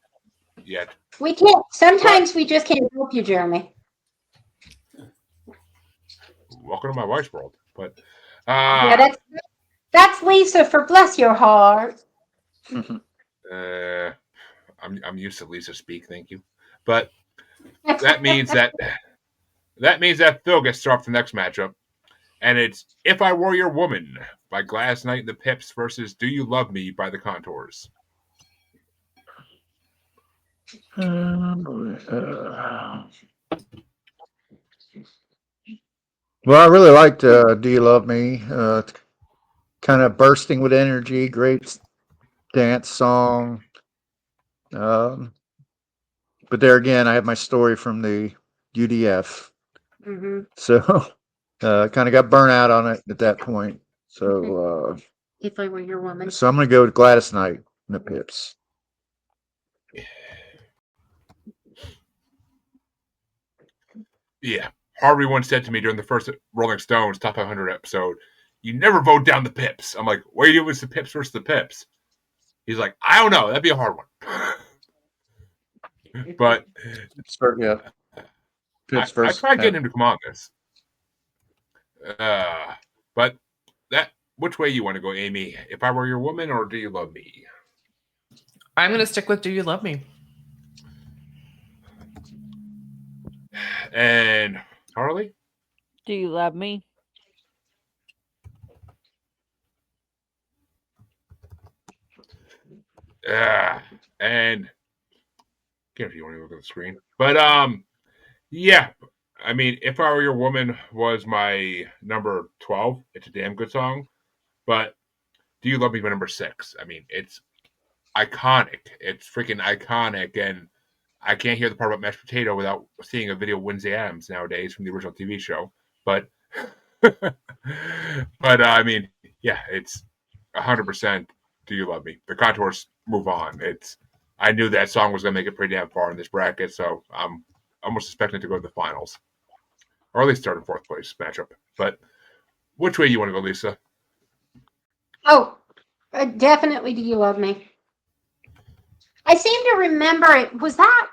yet. We can't. Sometimes we just can't help you, Jeremy. Welcome to my wife's world. But yeah, that's Lisa for Bless Your Heart. I'm used to Lisa speak. Thank you. But that means that Phil gets to start off the next matchup, and it's If I Were Your Woman by Gladys Knight and the Pips versus Do You Love Me by the Contours. Well, I really liked Do You Love Me? Kind of bursting with energy, great dance song. But there again, I have my story from the UDF. Mm-hmm. So kind of got burnt out on it at that point. So If I Were Your Woman. So I'm going to go with Gladys Knight and the Pips. Yeah. Harvey once said to me during the first Rolling Stones Top 500 episode, you never vote down the Pips. I'm like, what do you do with the Pips versus the Pips? He's like, I don't know. That'd be a hard one. But yeah. I tried getting him to come on this. But which way you want to go, Amy? If I Were Your Woman or Do You Love Me? I'm going to stick with Do You Love Me. And Harley? Do You Love Me? And can't if you want to look at the screen. But yeah. I mean, If I Were Your Woman was my number 12. It's a damn good song. But Do You Love Me by number 6? I mean, it's iconic. It's freaking iconic. And I can't hear the part about mashed potato without seeing a video of Wednesday Addams nowadays from the original TV show. But I mean, yeah, it's 100% Do You Love Me. The Contours move on. I knew that song was going to make it pretty damn far in this bracket, so I'm almost expecting it to go to the finals. Or at least start in 4th place matchup. But which way do you want to go, Lisa? Oh, definitely Do You Love Me. I seem to remember it. Was that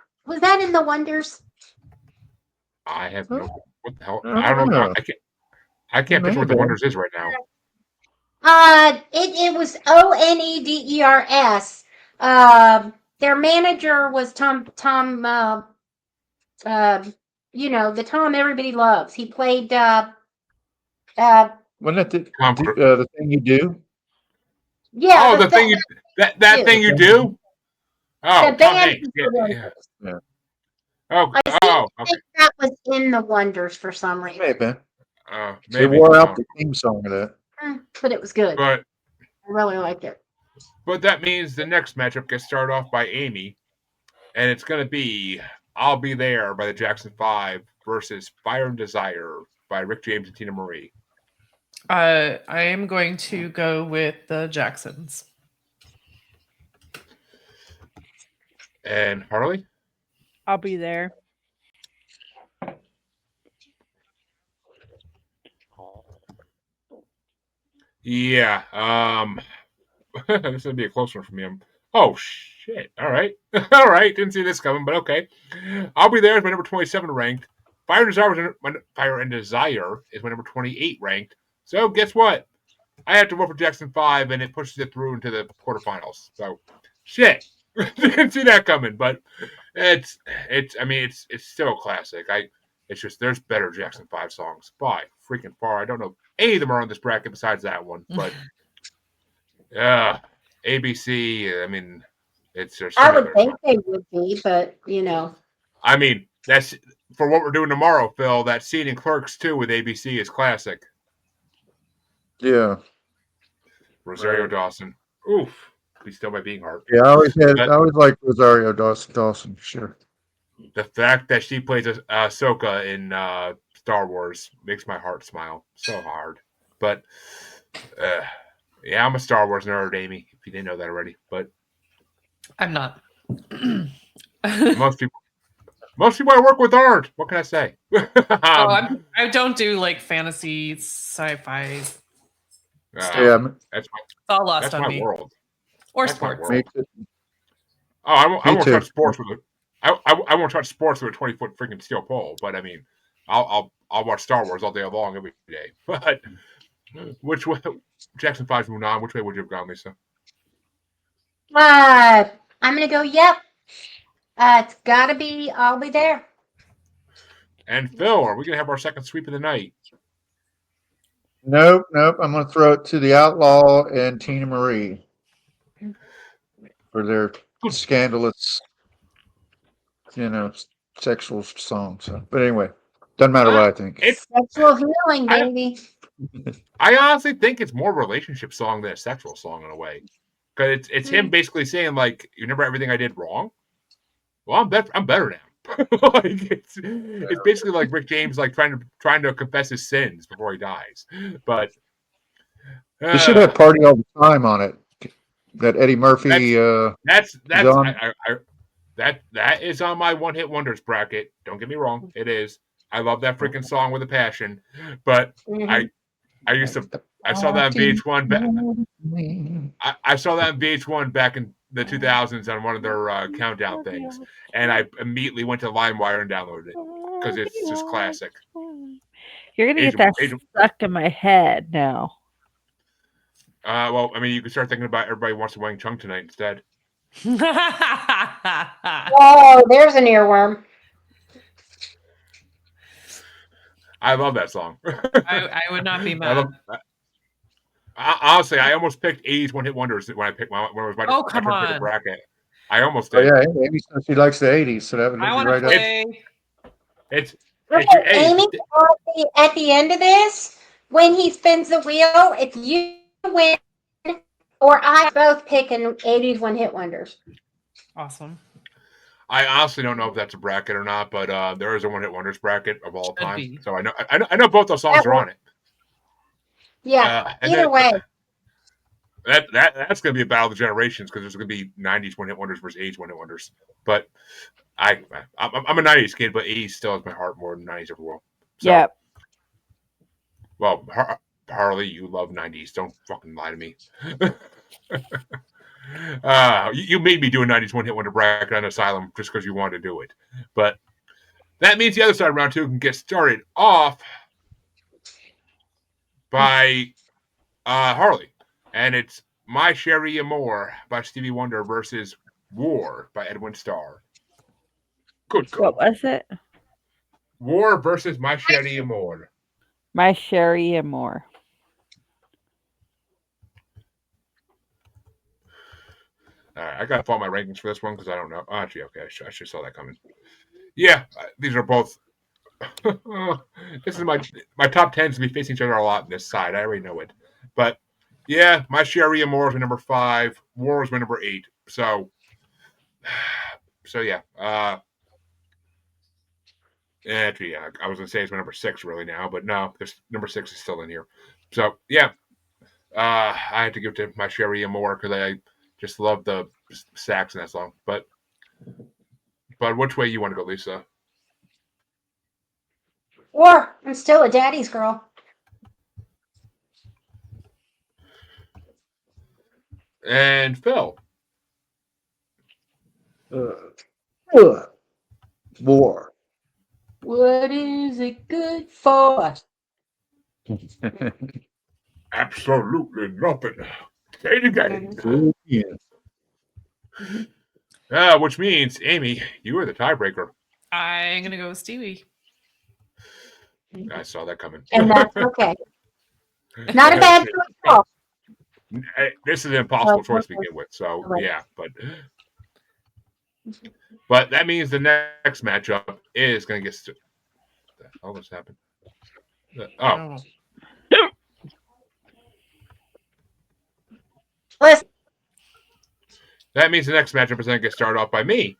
in the Wonders? I have no. What the hell? I don't know. I can't picture what the Wonders is right now. It was ONEDERS. Their manager was Tom. The Tom everybody loves. He played. Wasn't that the thing you do? Yeah. Oh, the thing you that thing you do. Oh, the band. Yeah. I think that was in the Wonders for some reason. Maybe. They wore out the theme song of that. But it was good. But I really liked it. But that means the next matchup gets started off by Amy, and it's going to be I'll Be There by the Jackson 5 versus Fire and Desire by Rick James and Tina Marie. I am going to go with the Jacksons. And Harley? I'll Be There. Yeah. This would be a close one for me. Oh, shit. All right. All right. Didn't see this coming, but okay. I'll Be There is my number 27 ranked. Fire and Desire is my number 28 ranked. So guess what? I have to vote for Jackson 5, and it pushes it through into the quarterfinals. So, shit. Didn't see that coming, but it's still a classic. It's just there's better Jackson 5 songs by freaking far. I don't know if any of them are on this bracket besides that one, but ABC. I mean, it's just. I would think they would be, but I mean, that's for what we're doing tomorrow, Phil. That scene in Clerks 2 with ABC is classic. Yeah. Rosario Dawson. Oof. Please Still by Being Heart. Yeah, I always liked Rosario Dawson. Sure. The fact that she plays Ahsoka in Star Wars makes my heart smile so hard. But yeah, I'm a Star Wars nerd, Amy. If you didn't know that already, but I'm not. most people I work with aren't. What can I say? I don't do like fantasy, sci-fi stuff. Yeah, that's all lost on my me. world. Or that's sports. I won't touch sports with it. I won't touch sports with a 20-foot freaking steel pole. But I mean, I'll watch Star Wars all day long every day. But which way, Jackson 5 moving on? Which way would you have gone, Lisa? I'm gonna go. Yep. It's gotta be. I'll be there. And Phil, are we gonna have our second sweep of the night? Nope. I'm gonna throw it to the Outlaw and Tina Marie for their scandalous, sexual song. So, but anyway, doesn't matter what I think. It's sexual healing, baby. I honestly think it's more a relationship song than a sexual song in a way, because it's him basically saying like, "You remember everything I did wrong? Well, I'm better now." Like it's basically like Rick James like trying to confess his sins before he dies. But They should have Party All the Time on it. That Eddie Murphy. That's that is on my one hit wonders bracket. Don't get me wrong, it is. I love that freaking song with a passion. But I saw that on VH1. I saw that on VH1 back in the 2000s on one of their countdown things, and I immediately went to LimeWire and downloaded it because it's just classic. You're gonna get that stuck in my head now. Well, I mean, you can start thinking about Everybody Wants to Wang Chung Tonight instead. Oh, there's an earworm. I love that song. I would not be mad. Honestly, I almost picked 80s one hit wonders when I picked when it was my turn to pick a bracket. I almost did. Oh yeah, Amy says she likes the 80s, so that would be right up. It's Amy, at the end of this, when he spins the wheel, if you win or I both picking 80s one hit wonders. Awesome. I honestly don't know if that's a bracket or not, but there is a one hit wonders bracket of all time. So I know both those songs are on it. Yeah. Either way. That's going to be a battle of the generations because there's going to be 90s one hit wonders versus 80s one hit wonders. But I'm a 90s kid, but 80s still has my heart more than 90s ever will. So, yep. Well, Harley, you love 90s. Don't fucking lie to me. You made me do a 90s one hit wonder bracket on Asylum just because you wanted to do it. But that means the other side of round two can get started off by Harley. And it's My Cherie Amour by Stevie Wonder versus War by Edwin Starr. Good call. What was it? War versus My Cherie Amour. My Cherie Amour. I got to follow my rankings for this one because I don't know. Actually, okay, I should saw that coming. Yeah, these are both. This is my top 10s to be facing each other a lot on this side. I already know it. But yeah, My Cherie Amour was my number 5. War was my number 8. So yeah. Actually, yeah, I was going to say it's my number 6 really now, but no, this number 6 is still in here. So yeah, I had to give it to My Cherie Amour because I just love the sax in that song. But which way you want to go, Lisa? Or I'm still a daddy's girl. And Phil. War. What is it good for? Absolutely nothing. Say it again. Which means, Amy, you are the tiebreaker. I'm going to go with Stevie. I saw that coming. And that's okay. Not a bad choice. This is an impossible choice to begin with. So, yeah. But that means the next matchup is going to get... What the hell just happened? That means the next matchup is going to get started off by me,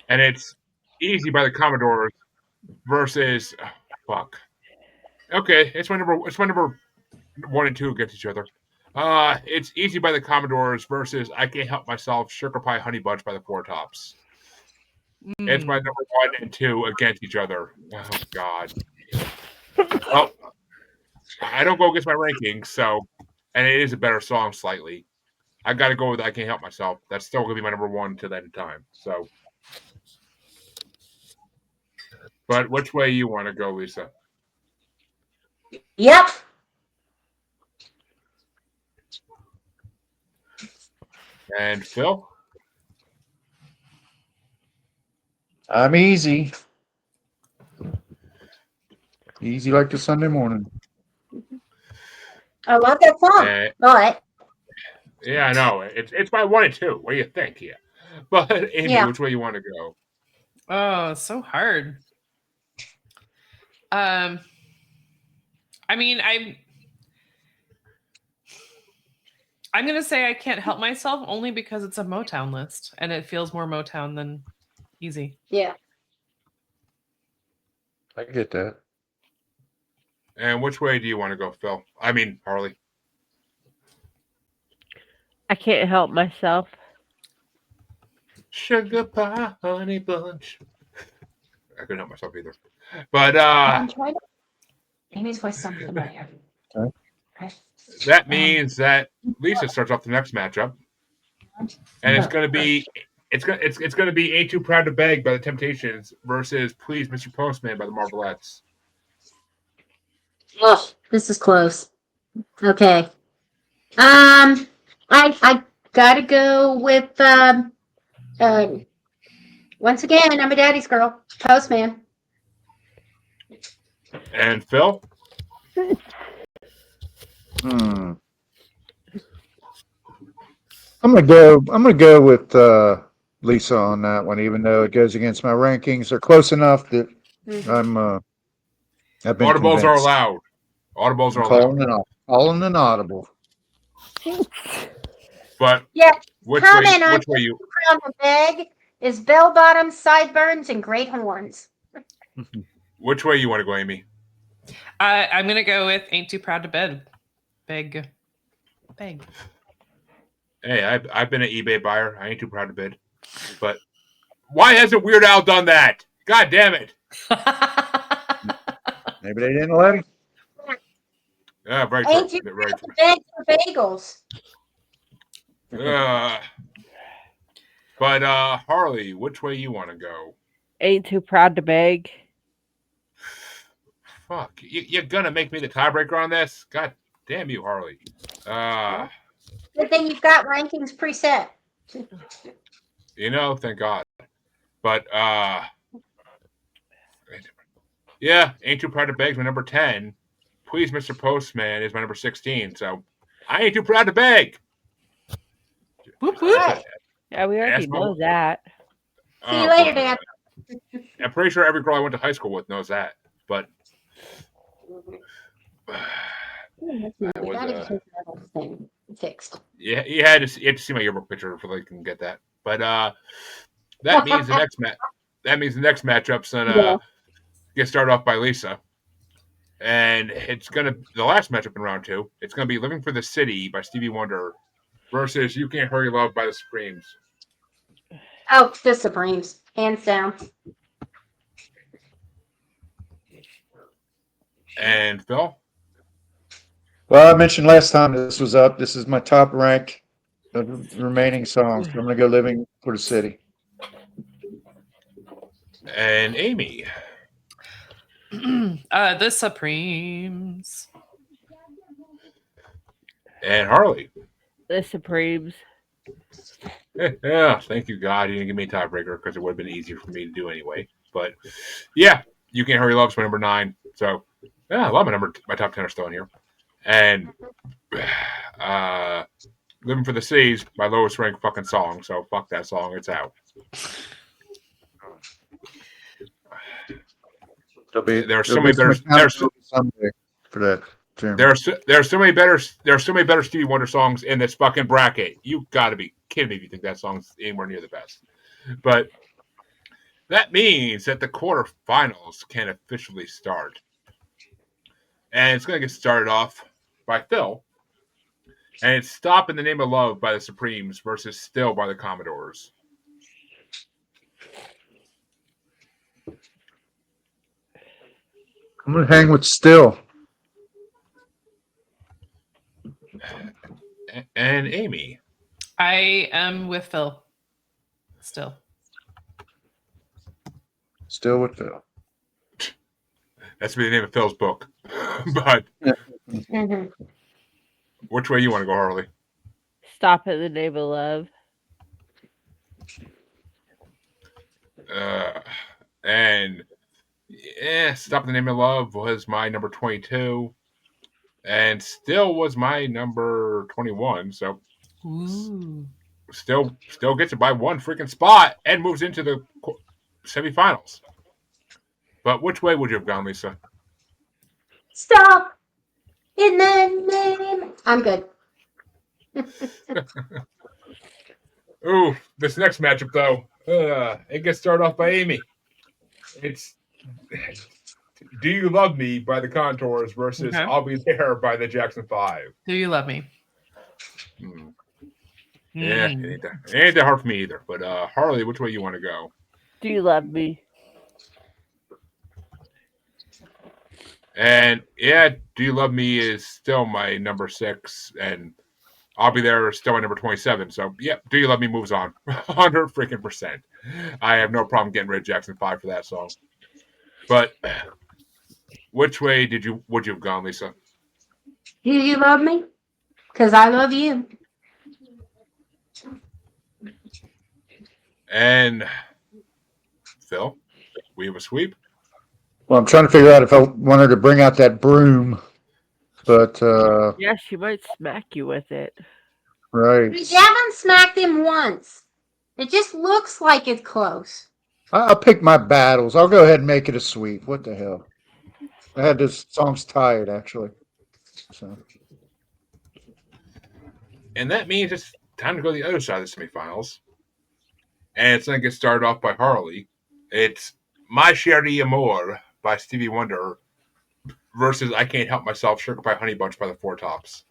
and it's Easy by the Commodores versus fuck. Okay, it's my number 1 and 2 against each other. It's Easy by the Commodores versus I Can't Help Myself, Sugar Pie Honey Bunch by the Four Tops. It's my number 1 and 2 against each other. Oh God. Well, I don't go against my rankings, so, and it is a better song slightly. I got to go with I Can't Help Myself. That's still going to be my number 1 to that time. So, but which way you want to go, Lisa? Yep. And Phil? I'm easy. Easy like the Sunday morning. I love that song, but yeah, I know it's my 1 and 2. What do you think here? But Amy, which way you want to go? Oh, so hard. I mean, I'm gonna say I Can't Help Myself only because it's a Motown list and it feels more Motown than Easy. Yeah. I get that. And which way do you want to go, Phil? I mean, Harley. I Can't Help Myself. Sugar Pie Honey Bunch. I couldn't help myself either. But Amy's voice something familiar. Okay. That means that Lisa starts off the next matchup, and it's going to be Ain't Too Proud to Beg by the Temptations versus Please Mr. Postman by the Marvelettes. Oh, this is close. Okay. I gotta go with once again, I'm a daddy's girl, Postman. And Phil? I'm gonna go with Lisa on that one, even though it goes against my rankings. They're close enough that I've been Audibles convinced. are allowed. Audibles are allowed. Calling an audible. But yeah, which way you Crown the Beg is bell bottoms, sideburns, and great horns. Which way you want to go, Amy? I'm gonna go with Ain't Too Proud to Beg. Hey, I've been an eBay buyer. I ain't too proud to bid. But why hasn't Weird Al done that? God damn it. Maybe they didn't let him. Yeah, very true. Ain't you proud to beg for bagels? But Harley, which way you want to go? Ain't Too Proud to Beg. Fuck, you're gonna make me the tiebreaker on this? God damn you, Harley. Good thing you've got rankings preset. Thank God. But yeah, Ain't Too Proud to Beg is my number 10. Please, Mr. Postman is my number 16. So I ain't too proud to beg. Whoop, whoop. Yeah, we already know that. See you later, Dad. I'm pretty sure every girl I went to high school with knows that. But Fixed. Yeah, you had to see my yearbook picture before they can get that. But that means the next matchup's gonna get started off by Lisa, and it's gonna the last matchup in round 2. It's gonna be "Living for the City" by Stevie Wonder versus "You Can't Hurry Love" by the Supremes. Oh, the Supremes, hands down. And Phil? Well, I mentioned last time this was up. This is my top rank of the remaining songs. I'm going to go "Living for the City." And Amy? The Supremes. And Harley? The Supremes. Yeah, thank you, God. You didn't give me a tiebreaker because it would have been easier for me to do anyway. But yeah, "You Can't Hurry Love's my number 9. So yeah, I love my top 10 are still in here. And "Living for the City's my lowest ranked fucking song. So fuck that song. It's out. There's so many better. There's so many better Stevie Wonder songs in this fucking bracket. You got to be kidding me if you think that song's anywhere near the best. But that means that the quarterfinals can officially start. And it's going to get started off by Phil. And it's Stop in the Name of Love by the Supremes versus Still by the Commodores. I'm going to hang with Still. And Amy. I am with Phil. Still. Still with Phil. That's the name of Phil's book. But which way you want to go, Harley? Stop in the Name of Love. And Stop in the Name of Love was my number 22. And Still was my number 21. So Still gets it by one freaking spot and moves into the semifinals. But which way would you have gone, Lisa? Stop in the name. I'm good. Ooh, this next matchup, though, it gets started off by Amy. It's Do You Love Me by the Contours versus I'll Be There by the Jackson 5. Do You Love Me? Yeah, it ain't that hard for me either. But Harley, which way you want to go? Do You Love Me? And Do You Love Me is still my number 6, and I'll Be There is still my number 27. So Do You Love Me moves on 100%. I have no problem getting rid of Jackson 5 for that song. But which way would you have gone, Lisa? Do you love me? Because I love you. And Phil, we have a sweep. Well, I'm trying to figure out if I want her to bring out that broom, but yeah, she might smack you with it. Right. You haven't smacked him once. It just looks like it's close. I'll pick my battles. I'll go ahead and make it a sweep. What the hell? I had this song's tired actually. So. And that means it's time to go to the other side of the semifinals. And it's going to get started off by Harley. It's My Chérie Amour by Stevie Wonder versus I Can't Help Myself, Sugar Pie Honey Bunch by the Four Tops.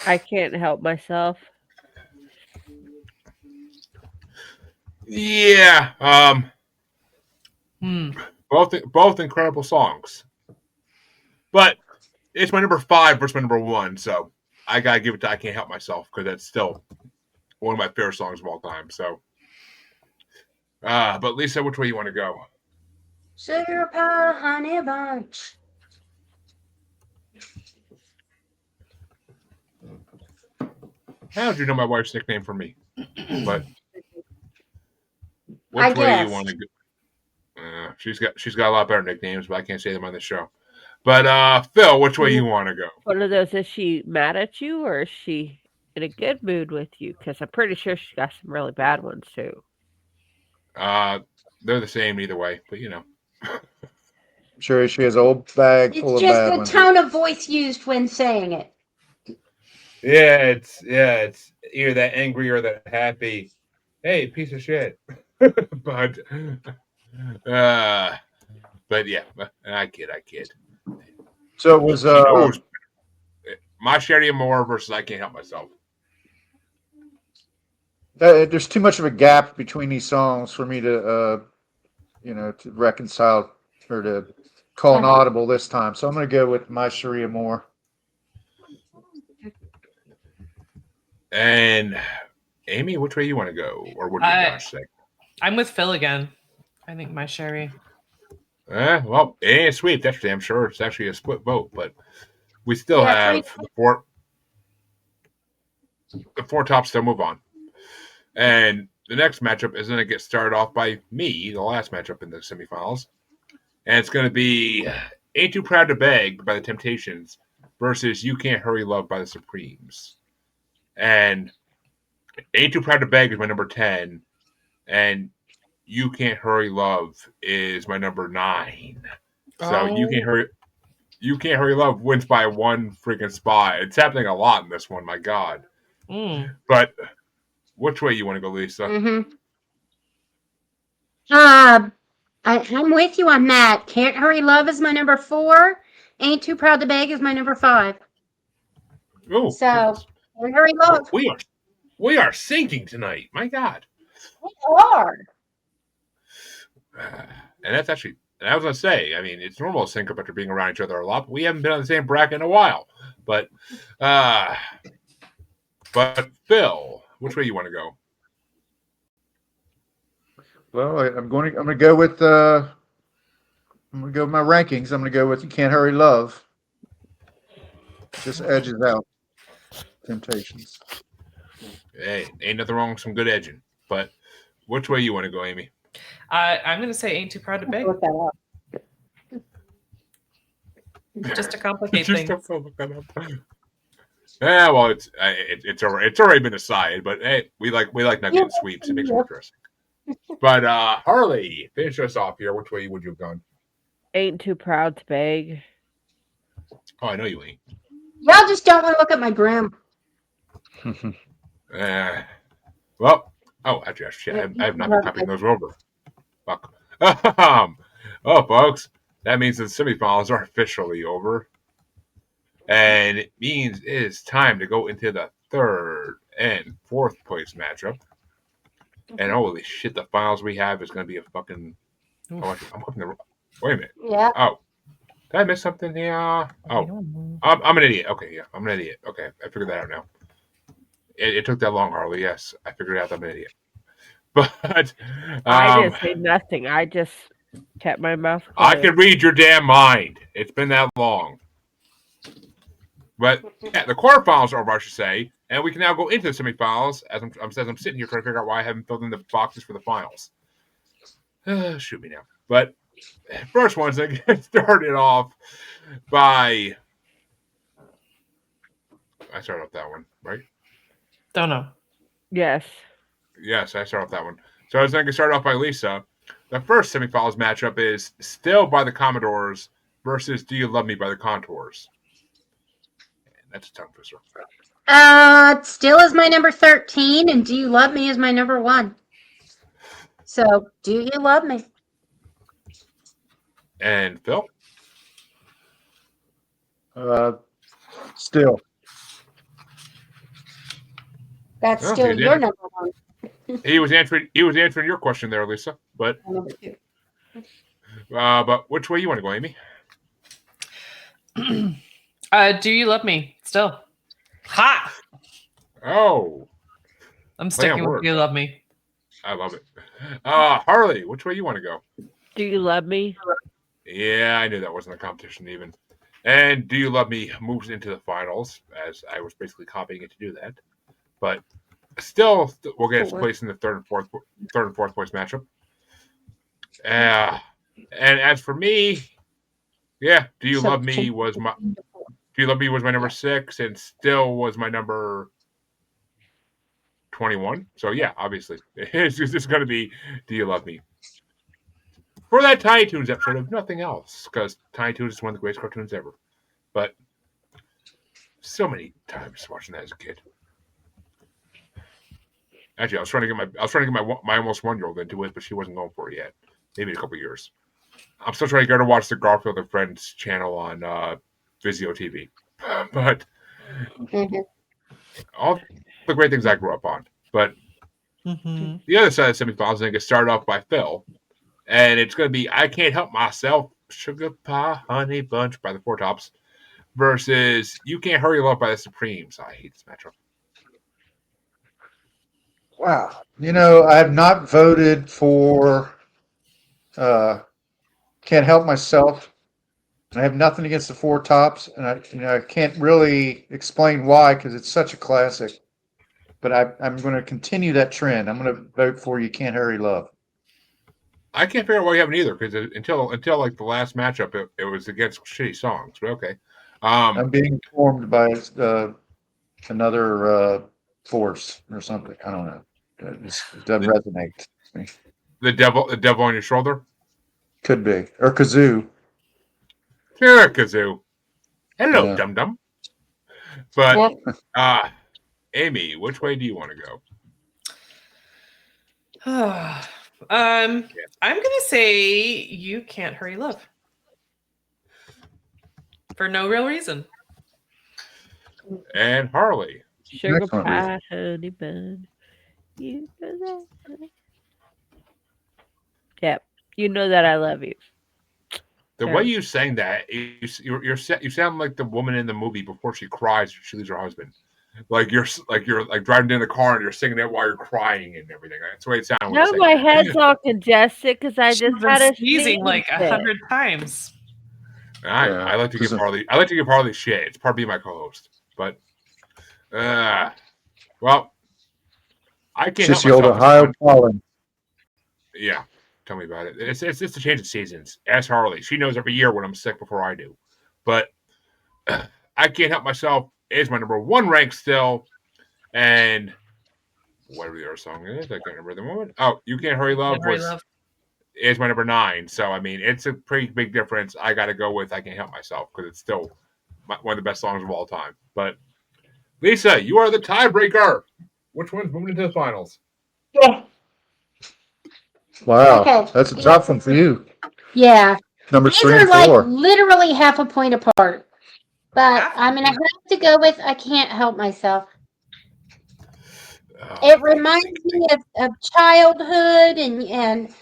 I Can't Help Myself. Yeah. Both incredible songs. But it's my number 5 versus my number 1, so I got to give it to I Can't Help Myself because that's still one of my favorite songs of all time. So, but Lisa, which way you want to go? Sugar Pie Honey Bunch. How did you know my wife's nickname for me? But which way you want to go? She's got a lot better nicknames, but I can't say them on the show. But Phil, which way you want to go? One of those, is she mad at you or is she in a good mood with you? Because I'm pretty sure she's got some really bad ones too. They're the same either way, but you know. I'm sure she has an old bag full of bad ones. It's just the tone of voice used when saying it. Yeah, it's either that angry or that happy. Hey, piece of shit. But yeah, I kid. So it was My Chérie Amour versus I Can't Help Myself. There's too much of a gap between these songs for me to to reconcile or to call an audible this time. So I'm going to go with My Chérie Amour. And Amy, which way you want to go, or what did Josh say? I'm with Phil again. I think My Chérie. Well, it ain't a sweep, that's for damn sure. It's actually a split vote, but we still have the four tops to move on. And the next matchup is going to get started off by me, the last matchup in the semifinals. And it's going to be Ain't Too Proud to Beg by the Temptations versus You Can't Hurry Love by the Supremes. And Ain't Too Proud to Beg is my number 10. And You Can't Hurry Love is my number 9. So You Can't Hurry Love wins by one freaking spot. It's happening a lot in this one, my God. But which way you want to go, Lisa? Mm-hmm. I'm with you on that. Can't Hurry Love is my number 4. Ain't Too Proud to Beg is my number 5. Oh, so Can't Hurry Love. We are sinking tonight. My God. We are. And that's actually, and I was gonna say, I mean, it's normal to sync up after being around each other a lot, but we haven't been on the same bracket in a while. But Phil, which way you want to go? Well, I'm going to go with my rankings. I'm going to go with You Can't Hurry Love. Just edges out Temptations. Hey, ain't nothing wrong with some good edging. But which way you want to go, Amy? I'm going to say Ain't Too Proud to Beg. Look that up. Just to complicate things. Yeah, well, it's already been decided, but hey, we like not getting sweeps. It makes it interesting. But Harley, finish us off here. Which way would you have gone? Ain't Too Proud to Beg. Oh, I know you ain't. Y'all just don't want to look at my gram. Well, actually, I have not been copying those over. Fuck. Oh, folks, that means the semifinals are officially over. And it means it's time to go into the 3rd and 4th place matchup. And holy shit, the finals we have is going to be a fucking... I'm hoping the... Wait a minute. Yeah. Oh. Did I miss something here? Oh. I'm an idiot. Okay, yeah. I'm an idiot. Okay, I figured that out now. It took that long, Harley. Yes, I figured out I'm an idiot. But... I didn't say nothing. I just kept my mouth I quiet. can read your damn mind. It's been that long. But yeah, the quarterfinals are over, I should say, and we can now go into the semifinals as I'm sitting here trying to figure out why I haven't filled in the boxes for the finals. Shoot me now. But first one's going to get started off by... I started off that one, right? Don't know. Yes. Yes, I started off that one. So I was going to start off by Lisa. The first semifinals matchup is Still by the Commodores versus Do You Love Me by the Contours. That's a tongue twister. Still is my number 13, and Do You Love Me is my number 1. So, Do You Love Me? And Phil? Still. That's still your number 1. He was answering your question there, Lisa. But Number 2. But which way you want to go, Amy? Do You Love Me? Still. Ha! Oh. I'm sticking with Do You Love Me. I love it. Harley, which way you want to go? Do You Love Me? Yeah, I knew that wasn't a competition even. And Do You Love Me moves into the finals, as I was basically copying it to do that. But still we'll get its place in the third and fourth place matchup. And as for me, yeah, Do You Love Me was my number 6, and Still was my number 21. So yeah, obviously, it's just going to be Do You Love Me for that Tiny Toons episode, if nothing else, because Tiny Toons is one of the greatest cartoons ever. But so many times watching that as a kid. Actually, I was trying to get my almost 1-year-old into it, but she wasn't going for it yet. Maybe in a couple of years. I'm still trying to get her to watch the Garfield and Friends channel on Vizio TV. But all the great things I grew up on. But the other side of the semifinals, I think, is started off by Phil. And it's going to be I Can't Help Myself, Sugar Pie, Honey Bunch by the Four Tops versus You Can't Hurry Love by the Supremes. I hate this matchup. Wow. I have not voted for Can't Help Myself. I have nothing against the Four Tops, and I can't really explain why because it's such a classic. But I'm going to continue that trend. I'm going to vote for You Can't Hurry Love. I can't figure out why you haven't either because until like the last matchup, it was against shitty songs. But okay. I'm being informed by another force or something. I don't know. It doesn't resonate. The devil on your shoulder? Could be. Or Kazoo. Sure, Kazoo. Hello, Yeah. dum-dum. But, Amy, which way do you want to go? I'm gonna say You Can't Hurry Love. For no real reason. And Harley. Sugar pie, honey bun. You know that. Yep. You know that I love you. The way you sang that, you sound like the woman in the movie before she cries she leaves her husband. Like you're driving in the car and you're singing it while you're crying and everything. That's the way it sounds. No, my head's all congested because I just had a sneezing like 100 times. I like to give Harley. I like to give Harley shit. It's part of being my co-host. But, well, I can't just help myself. Ohio pollen. Yeah, tell me about it. It's a change of seasons. Ask Harley. She knows every year when I'm sick before I do. But I can't help myself. It is my number 1 rank still, and whatever the other song is, I can't remember the moment. Oh, You Can't Hurry Love is my number 9. So I mean, it's a pretty big difference. I got to go with I Can't Help Myself because it's still one of the best songs of all time. But Lisa, you are the tiebreaker. Which one's moving into the finals? Yeah. Wow, okay. That's a tough one for you. Yeah. Number 3 and 4. These are like literally half a point apart. But I'm going to have to go with I Can't Help Myself. It reminds me of childhood and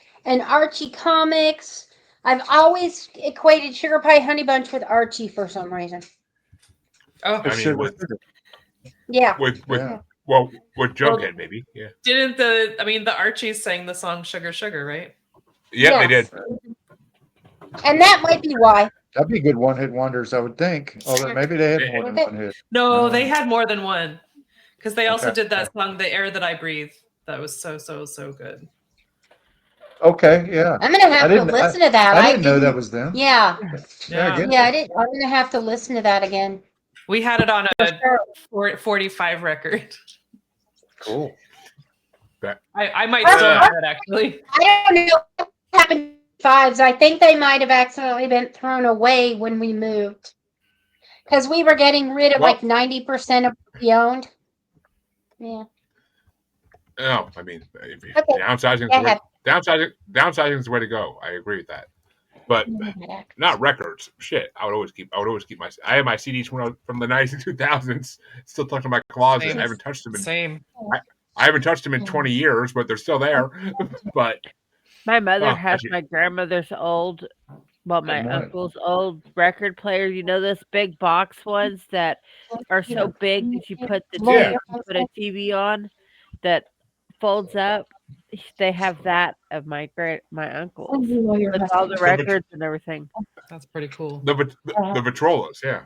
Archie comics. I've always equated Sugar Pie Honey Bunch with Archie for some reason. Oh, I mean, with Jughead, maybe. Yeah. Didn't the Archies sang the song Sugar Sugar, right? Yeah, they did. And that might be why. That'd be good one-hit wonders, I would think. Although maybe they had more than one hit. No, they had more than one. Because they also did that song, The Air That I Breathe. That was so good. Okay, yeah. I'm gonna have to listen to that. I didn't know that was them. Yeah. I didn't. I'm gonna have to listen to that again. We had it on a 45 record. Cool. I might still have it, actually. I don't know what happened to 5s. I think they might have accidentally been thrown away when we moved. Because we were getting rid of like 90% of what we owned. Yeah. No, I mean, downsizing is the way to go. I agree with that. But not records. Shit, I would always keep my. I have my CDs from the 90s and 2000s still tucked in my closet. I haven't touched them I haven't touched them in 20 years, but they're still there. But my mother has my grandmother's my uncle's old record players. You know those big box ones that are so big that you put a TV on that folds up. They have that of my uncle with all the records and everything. That's pretty cool. The Vitrolas, yeah.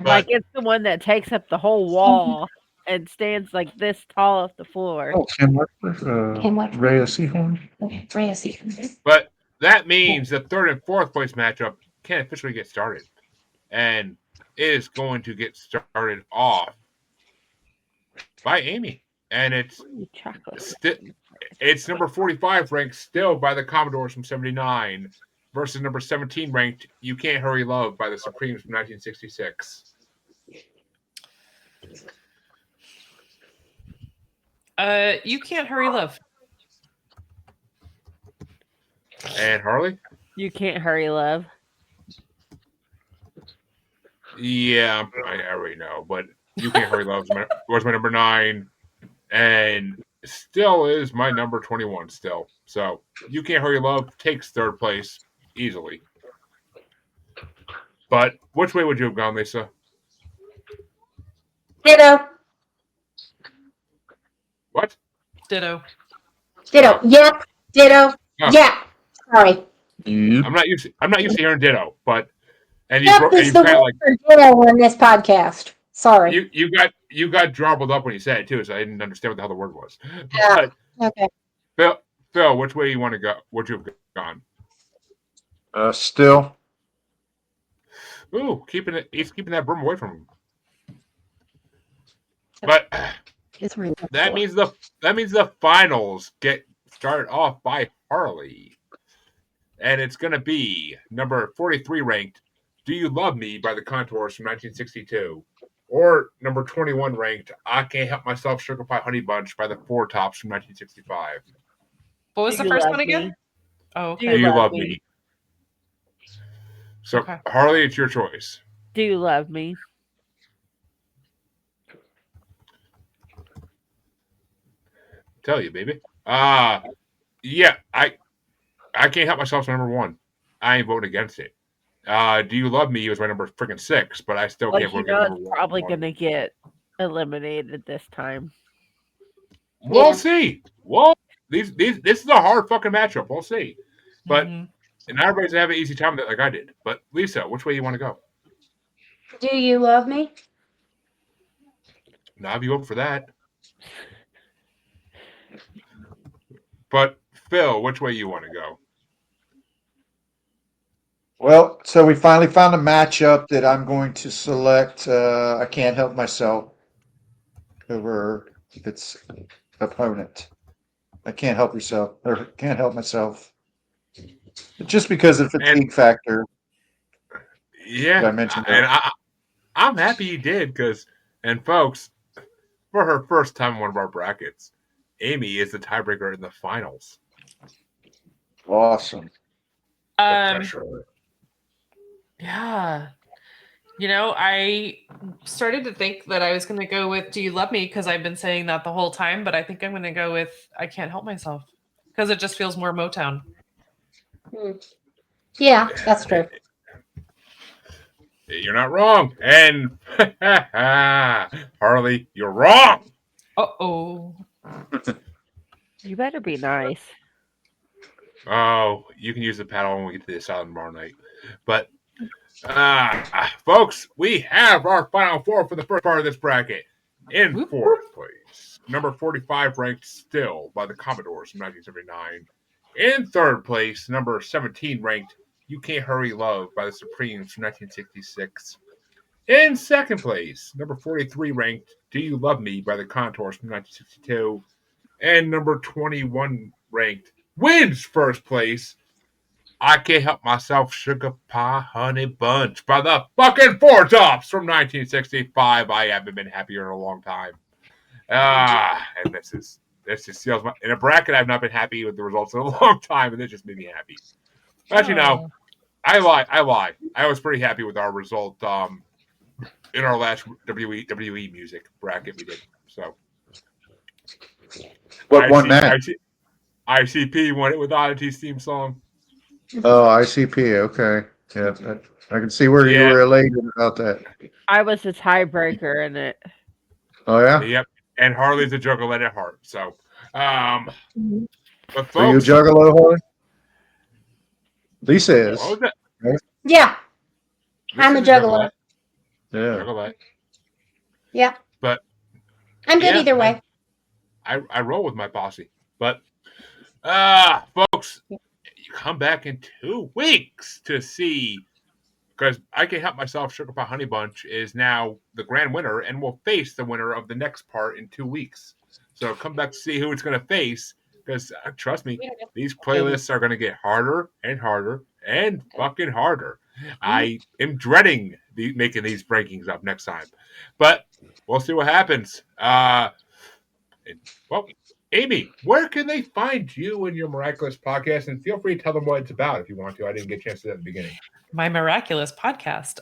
Like it's the one that takes up the whole wall and stands like this tall off the floor. Oh, Kim Wexler, Rhea Seahorn. But that means the 3rd and 4th place matchup can officially get started, and is going to get started off by Amy. And it's number 45 ranked still by the Commodores from 79 versus number 17 ranked You Can't Hurry Love by the Supremes from 1966. You Can't Hurry Love. And Harley? You Can't Hurry Love. Yeah, I already know, but You Can't Hurry Love was my number 9. And still is my number 21 still. So You Can't Hurry Love takes 3rd place easily. But which way would you have gone, Lisa? Ditto. What? Ditto. Yep. Ditto. Oh. Yeah. Sorry. I'm not used to hearing ditto, but and you kind of like ditto on this podcast. Sorry. You got jumbled up when you said it too, so I didn't understand what the hell the word was. Yeah. But, okay. Phil, which way do you want to go? Would you have gone? Still. Ooh, he's keeping that broom away from him. But that means the finals get started off by Harley, and it's going to be number 43 ranked "Do You Love Me" by the Contours from 1962 or number 21 ranked, I Can't Help Myself, Sugar Pie Honey Bunch by the Four Tops from 1965. What was the first one again? Oh, okay. Do You Love Me? So, okay. Harley, it's your choice. Do You Love Me? Tell you, baby. Yeah, I Can't Help Myself to number 1. I ain't voting against it. Do You Love Me was my number freaking 6, but I still can't vote against number 1. Probably gonna get eliminated this time. We'll see. Well, this is a hard fucking matchup. We'll see. But and not everybody's gonna have an easy time with it like I did. But Lisa, which way you want to go? Do You Love Me? Now you vote for that. But Phil, which way you want to go? Well, so we finally found a matchup that I'm going to select. I Can't Help Myself over its opponent. I can't help yourself, or can't help myself, just because of the fatigue factor. Yeah, I mentioned and I'm happy you did because, and folks, for her first time in one of our brackets, Amy is the tiebreaker in the finals. Awesome. Yeah. You know, I started to think that I was going to go with Do You Love Me because I've been saying that the whole time, but I think I'm going to go with I Can't Help Myself because it just feels more Motown. Yeah, that's true. You're not wrong. And Harley, you're wrong. Uh-oh. You better be nice. Oh, you can use the paddle when we get to the asylum tomorrow night. But folks, we have our final 4 for the first part of this bracket. In 4th place, number 45 ranked Still by the Commodores from 1979. In 3rd place, number 17 ranked You Can't Hurry Love by the Supremes from 1966. In 2nd place, number 43 ranked Do You Love Me by the Contours from 1962. And number 21 ranked wins 1st place, I Can't Help Myself, Sugar Pie Honey Bunch by the fucking Four Tops from 1965. I haven't been happier in a long time. And this just seals my, in a bracket. I've not been happy with the results in a long time, and it just made me happy. Actually, no, I lie. I was pretty happy with our result in our last WWE music bracket we did. So, what won that? ICP won it with Oddity's theme song. Oh, ICP. Okay. Yeah, I can see where you were elated about that. I was the tiebreaker in it. Oh, yeah? Yep. And Harley's a juggalo at heart. So, but folks, are you a juggalo, Harley? Lisa is. What was that? Right? Yeah. I'm a juggalo. Yeah. Juggalo. Yeah. But I'm good either way. I roll with my posse. But folks, you come back in 2 weeks to see, because I Can't Help Myself, Sugar Pie Honey Bunch is now the grand winner and will face the winner of the next part in 2 weeks. So come back to see who it's going to face, because trust me, these playlists are going to get harder and harder and fucking harder. I am dreading making these rankings up next time, but we'll see what happens. Well, Amy, where can they find you and your Miraculous podcast? And feel free to tell them what it's about if you want to. I didn't get a chance to do that at the beginning. My Miraculous podcast.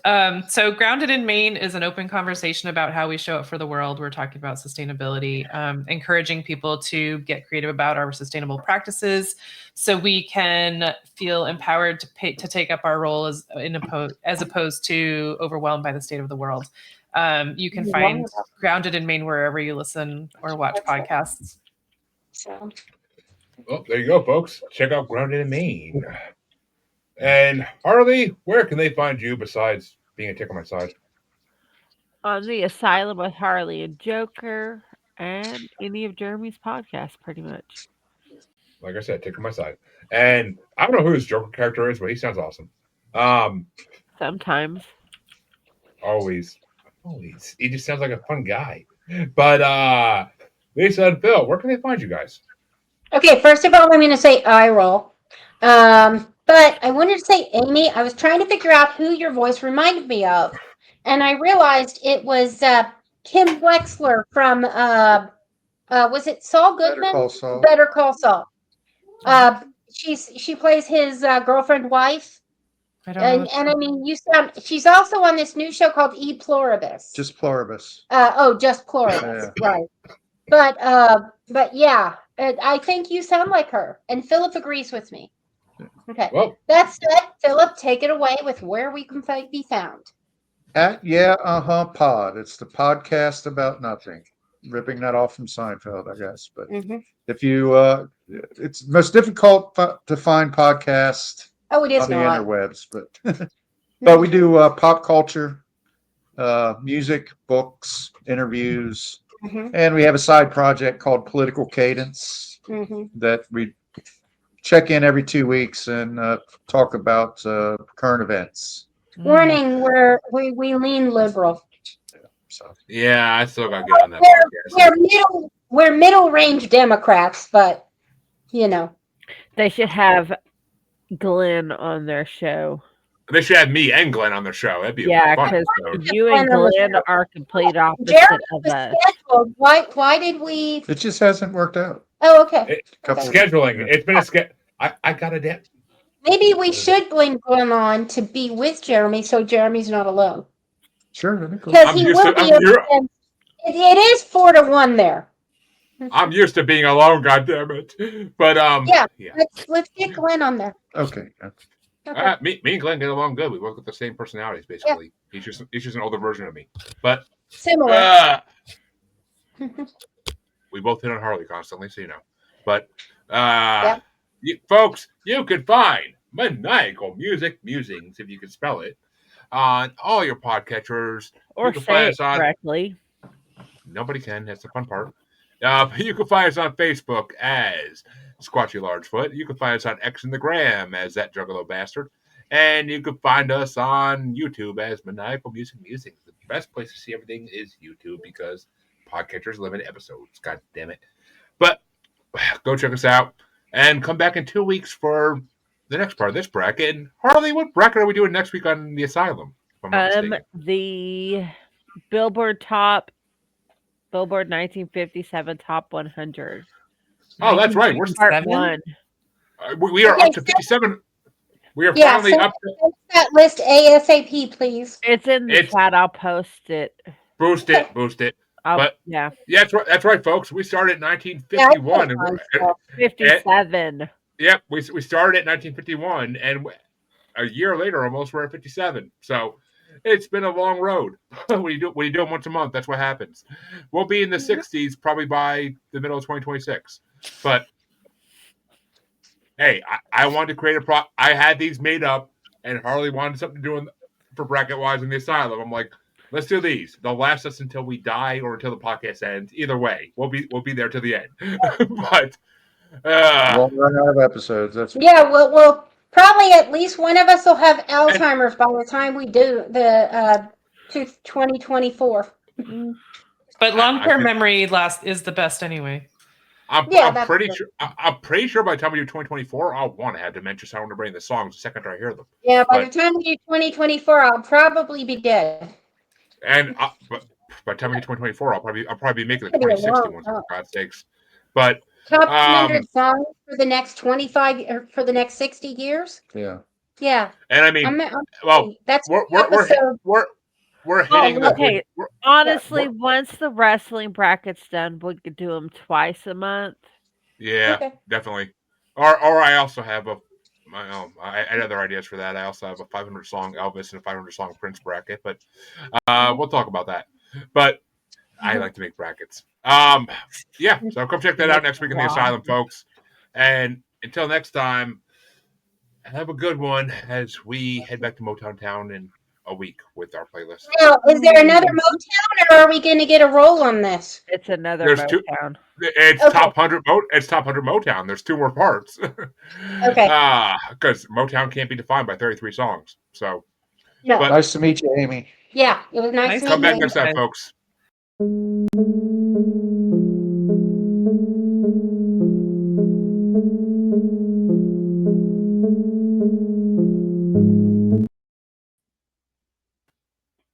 So Grounded in Maine is an open conversation about how we show up for the world. We're talking about sustainability, encouraging people to get creative about our sustainable practices so we can feel empowered to take up our role as opposed to overwhelmed by the state of the world. You can find Grounded in Maine wherever you listen or watch podcasts. So, well, there you go, folks. Check out Grounded in Maine. And Harley, where can they find you besides being a tick on my side? On the Asylum with Harley and Joker and any of Jeremy's podcasts, pretty much. Like I said, tick on my side. And I don't know who his Joker character is, but he sounds awesome. Sometimes. Always. He just sounds like a fun guy. But Lisa and Phil, where can they find you guys? Okay, first of all, I'm going to say I roll. But I wanted to say, Amy, I was trying to figure out who your voice reminded me of. and I realized it was Kim Wexler from was it Saul Goodman? Better Call Saul. Better Call Saul. She plays his girlfriend wife. I don't know. And I mean, she's also on this new show called E Pluribus. Just Pluribus. Just Pluribus, right? But yeah, I think you sound like her, and Philip agrees with me. Okay, Well, that said, Philip, take it away with where we can be found. Pod. It's the podcast about nothing. Ripping that off from Seinfeld, I guess. But if you, it's most difficult to find podcast it is on the not. interwebs, but we do pop culture, music, books, interviews, and we have a side project called Political Cadence that we check in every 2 weeks and talk about current events. Warning: we lean liberal. So yeah, I still got to get on that podcast. We're middle range Democrats, but they should have Glenn on their show. They should have me and Glenn on their show. That'd be because you and Glenn are complete opposite of us. Why did we? It just hasn't worked out. Oh, okay. Scheduling. It's been a schedule. I got to. Maybe we should bring Glenn on to be with Jeremy, so Jeremy's not alone. Sure, that'd be cool. Because he will be. It is 4-1 there. I'm used to being alone, goddammit. But let's get Glenn on there. Okay. Me and Glenn get along good. We work with the same personalities, basically. Yeah. He's just an older version of me, but similar. We both hit on Harley constantly, so you know. But folks, you can find Maniacal Music Musings, if you can spell it, on all your podcatchers. Or say it correctly. Nobody can. That's the fun part. You can find us on Facebook as Squatchy Largefoot. You can find us on X and the Gram as That Juggalo Bastard. And you can find us on YouTube as Maniacal Music Musings. The best place to see everything is YouTube because podcatchers limit episodes. God damn it. But go check us out and come back in 2 weeks for the next part of this bracket. And Harley, what bracket are we doing next week on the Asylum? The Billboard 1957 Top 100. Oh, that's right. We're part 1. We are up to 57. We are finally up to that list ASAP, please. It's in the chat. I'll post it. Boost it. That's right, folks. We started in 1951. 57. Yep, we started at 1951, and a year later, almost we're at 57. So it's been a long road. when you do it once a month, that's what happens. We'll be in the 60s probably by the middle of 2026. But hey, I wanted to create I had these made up, and Harley wanted something to do for bracket wise in the Asylum. I'm like, let's do these. They'll last us until we die or until the podcast ends. Either way, we'll be there to the end. But won't run out of episodes. Well, probably at least one of us will have Alzheimer's by the time we do the 2024. But long-term memory is the best anyway. I'm pretty sure by the time we do 2024, I'll want to have dementia, so I want to bring the songs the second I hear them. Yeah, by the time we do 2024, I'll probably be dead. And but by the time we do 2024, I'll probably be making the 2060 ones, for God's sakes. But top 100 songs for the next 25 or for the next 60 years. Yeah. And I mean, that's we're hitting. Okay. Honestly, once the wrestling bracket's done, we could do them twice a month. Yeah, definitely. Or I also have I had other ideas for that. I also have a 500 song Elvis and a 500 song Prince bracket, but we'll talk about that. But I like to make brackets. So come check that out next week in the Asylum, folks. And until next time, have a good one as we head back to Motown Town in a week with our playlist. Now, is there another Motown, or are we going to get a roll on this? It's another Motown. It's top 100. It's top 100 Motown. There's 2 more parts. Okay. Because Motown can't be defined by 33 songs. So, nice to meet you, Amy. Yeah, it was nice to meet you. Come back next time, folks.